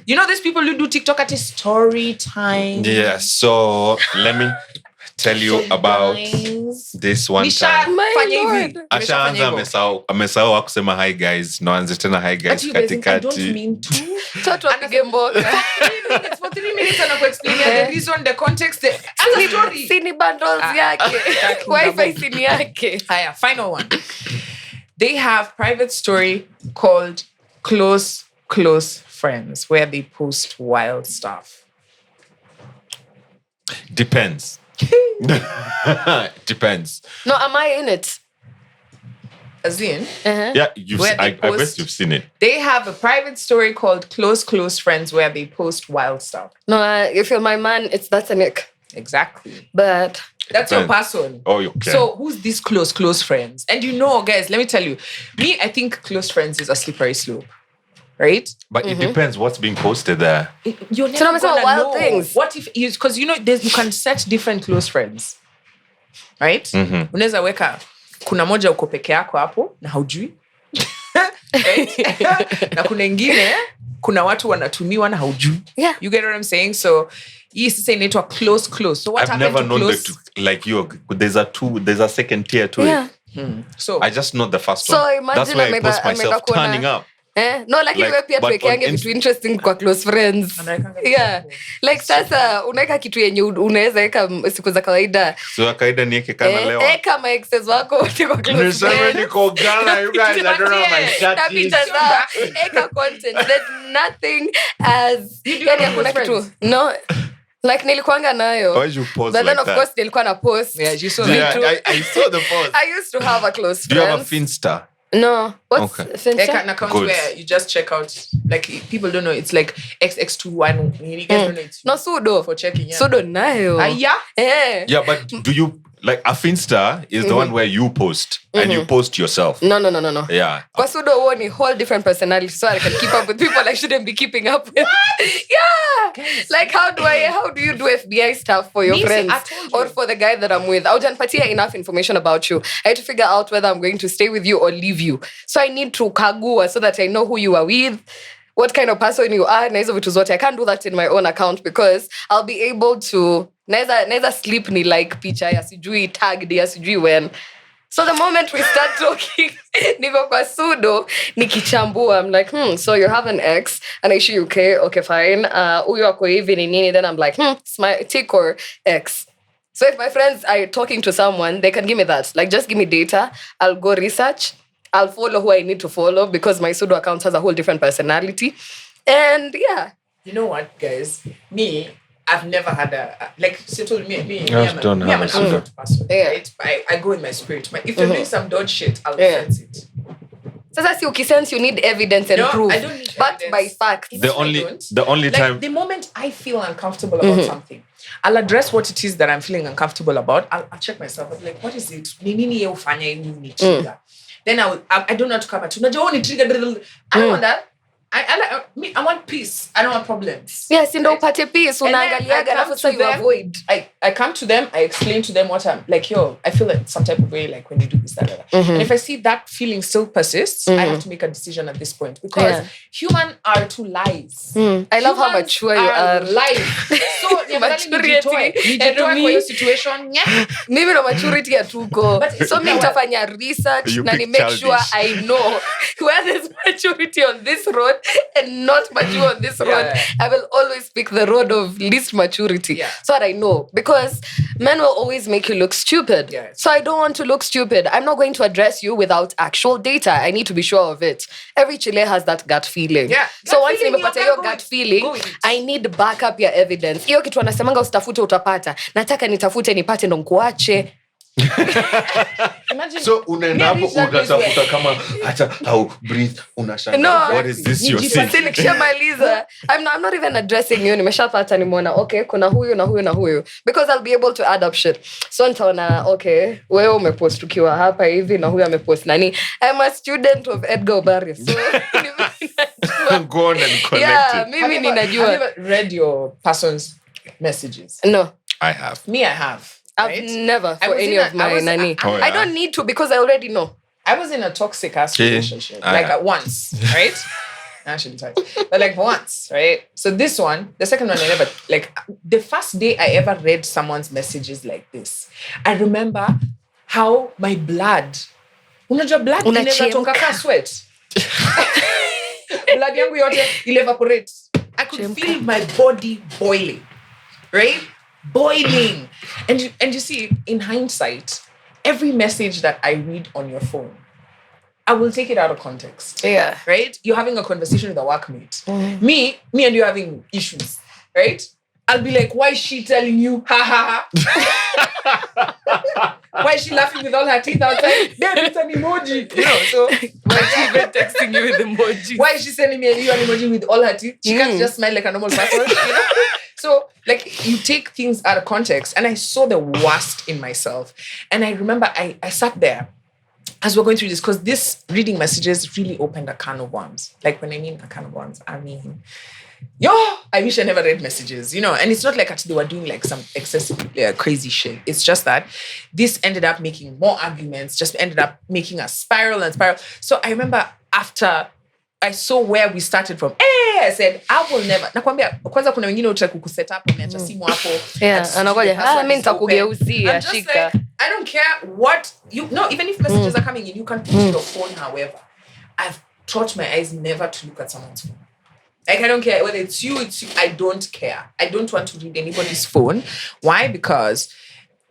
You know these people who do TikTok at a story time. Yeah, so let me tell you about this one time. Ashaanza amesahau akusema hi guys. Noanze tena hi guys katikati. I don't mean to. Tatu apige mboka. For 3 minutes anakuexplain the reason, the context, the story. Sini bundles yake. Wi-Fi sini yake. Haya, final one. They have private story called Close Friends, where they post wild stuff. Depends. Depends. No, am I in it? As in, Yeah, I bet you've seen it. they have a private story called Close Friends, where they post wild stuff. No, if you're my man, that's an ick. Exactly. But That's your person. Oh, okay. So who's these close friends? And guys, let me tell you, I think close friends is a slippery slope. Right? But it depends what's being posted there. You're never So gonna wild know. things. What if because you can set different close friends. Right? Unaweza weka kuna moja uko peke yako hapo na haujui. Right? Na kuna ingine kuna watu wanatumiwa na haujui. Yeah. You get what I'm saying? So hii sasa inaitwa close. So what I've happened never to known close? there's a second tier to yeah. it. So I just know the first So one. imagine That's why I ameenda- post ameenda myself kuona- turning up. No, lakini wewe pia but tuwekeange on vitu interesting kwa close friends. Yeah. Sasa unaweka kitu yenye unaweza weka siku za kawaida. So kawaida nieke kana leo. Kama exes wako wote kwa close Nimesema friends. niko Ghana, you guys, I don't know my Na shirties. picha za eka content. There's nothing as yani hakuna kitu. No. Nilikuanga nayo. Why you post But then like of that? course nilikuwa na post. Yeah, you saw Yeah, that. I saw the post. I used to have a close Do you have a friend. Finsta? No. What's Okay. Finsta? An account Good. where you just check out, people don't know, it's like XX21. You guys don't know it's No, sudo. for checking. Yeah. Sudo nayo. Yeah. Eh. Yeah, but do you like a Finsta is the one where you post and you post yourself. No. Yeah. Kwa Sudo huo ni whole different personality, so I can keep up with people I shouldn't be keeping up with. Yeah. Guys, like how do you do FBI stuff for your friends or for the guy that I'm with? Aujanpatia enough information about you. I had to figure out whether I'm going to stay with you or leave you. So I need to kagua so that I know who you are with, what kind of person you are. Na hizo vitu zote. I can't do that in my own account because I'll be able to neither sleep ni like picha ya sijui tagged ya sijui when. So the moment we start talking, niko kwa Sudo, nikichambua. I'm like, so you have an ex, and aishi okay, fine. Uyu ako hivi ni nini, then I'm like, tick or ex. So if my friends are talking to someone, they can give me that. Like, just give me data. I'll go research. I'll follow who I need to follow because my Sudo account has a whole different personality. And yeah. You know what, guys? I've never had me, I've done I'm an Sudo person. Yeah. Right? I go in my spirit. If you're doing some dodge shit, I'll sense it. Sasa si ukisense, you need evidence and proof. I don't need But by fact. The only time the moment I feel uncomfortable about something, I'll address what it is that I'm feeling uncomfortable about. I'll check myself. I'll be like, what is it? Then I don't know how to come at you. I don't want that. I want peace. I don't want problems. Yes, in the upate peace. Unaangaliaga na sasa you avoid. I come to them, I explain to them what I'm like, I feel like some type of way, like when you do this, that. And if I see that feeling still persists, I have to make a decision at this point because human are to lies. I love how mature you are. Lies. So maturity and me situation. Mimi no maturity atuko. So me nitafanya research na ni make sure I know where there's maturity on this road and not mature on this road. Yeah. I will always pick the road of least maturity so that I know. Because men will always make you look stupid. Yeah. So I don't want to look stupid. I'm not going to address you without actual data. I need to be sure of it. Every Chile has that gut feeling. Yeah. So once nimepata your gut feeling, I need to back up your evidence. Hiyo kitu wanasemanga usitafute utapata. Nataka nitafute nipate ndo nikuache. So unaenda hapo utatafuta kama hata how breathe unashanga. What is this you're saying? Nikishamaliza, I'm not even addressing you. Nimeshapata nimeona okay kuna huyu na huyu na huyu because I'll be able to add up shit. So nitaona okay wewe umepost ukiwa hapa hivi na huyu amepost nani. I'm a student of Edgar Obari. So go on and connect yeah, it. mimi ninajua. Have you ever read your person's messages? No. I have. Me, I have. I've never for any of my nani. I don't need to because I already know. I was in a toxic ass relationship at once, right? Actually twice, but like once, right? So this one, the second one, I never the first day I ever read someone's messages like this. I remember how my blood, unajua blood inaweza toka ka sweat. Blood yangu yote ile evaporate. I could feel my body boiling, right? Boiling. And you see, in hindsight, every message that I read on your phone, I will take it out of context. Yeah. Right? You're having a conversation with a workmate. Me and you having issues. Right? I'll be like, why is she telling you? Ha ha ha. Why is she laughing with all her teeth outside? Babe, it's an emoji. You know, so why is she even texting you with emoji? Why is she sending me an emoji with all her teeth? She can't just smile like a normal person. You know? So, like, you take things out of context, and I saw the worst in myself. And I remember I sat there as we're going through this, because this reading messages really opened a can of worms. Like, when I mean a can of worms, I mean, I wish I never read messages, you know. And it's not like they were doing like some excessive crazy shit. It's just that this ended up making more arguments, just ended up making a spiral and spiral. So I remember after I saw where we started from. I said, I will never. Nakwambia, kwanza kuna wengine utaka kuset up umeacha simu hapo. Yeah, anagoja. Mimi nitakugeuzia shika. I don't care what you even if messages are coming in, you can put your phone however. I've taught my eyes never to look at someone's phone. Like, I don't care whether it's you, I don't care. I don't want to read anybody's phone. Why? Because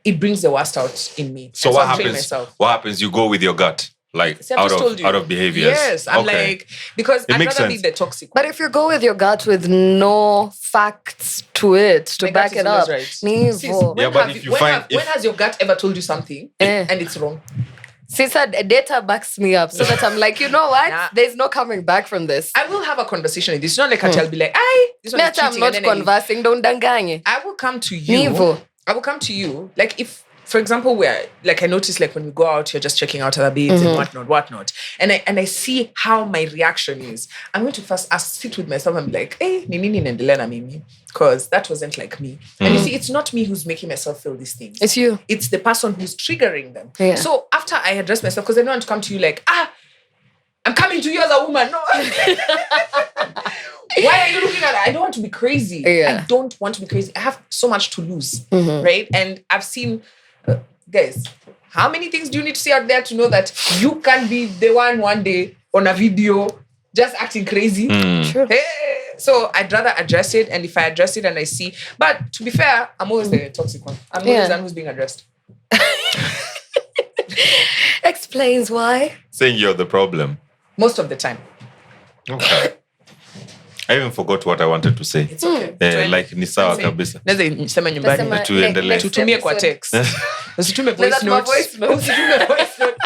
it brings the worst out in me. So what happens? What happens? You go with your gut. Like, see, out of behaviors. Yes, I'm like, because I'd rather be the toxic one. But if you go with your gut with no facts to it, to my back it up. Right. Sis, when has your gut ever told you something and it's wrong? Sister, data backs me up so that I'm like, you know what? Nah. There's no coming back from this. I will have a conversation with this. It's not like I'll be like, this one I'm not conversing, don't danganye. I will come to you. I will come to you. Like, if for example, where like I notice like when we go out, you're just checking out other babes and whatnot. And I see how my reaction is. I'm going to first sit with myself and be like, hey, nini nendelea na mimi. Because that wasn't like me. And you see, it's not me who's making myself feel these things. It's you. It's the person who's triggering them. Yeah. So after I address myself, because I don't want to come to you like, I'm coming to you as a woman. No. Why are you looking at it? I don't want to be crazy. Yeah. I don't want to be crazy. I have so much to lose. Right? And I've seen, guys, how many things do you need to see out there to know that you can be the one day on a video just acting crazy? True. Hey. So I'd rather address it. And if I address it and I see, but to be fair, I'm always the toxic one. I'm always the one who's being addressed. Explains why. Saying you're the problem. Most of the time. Okay. I even forgot what I wanted to say. It's okay. Like ni sawa kabisa. Naweza sema nyumbani. Tasema Tuendelee. Tutumie kwa text. Usitume voice notes. Usitume voice note.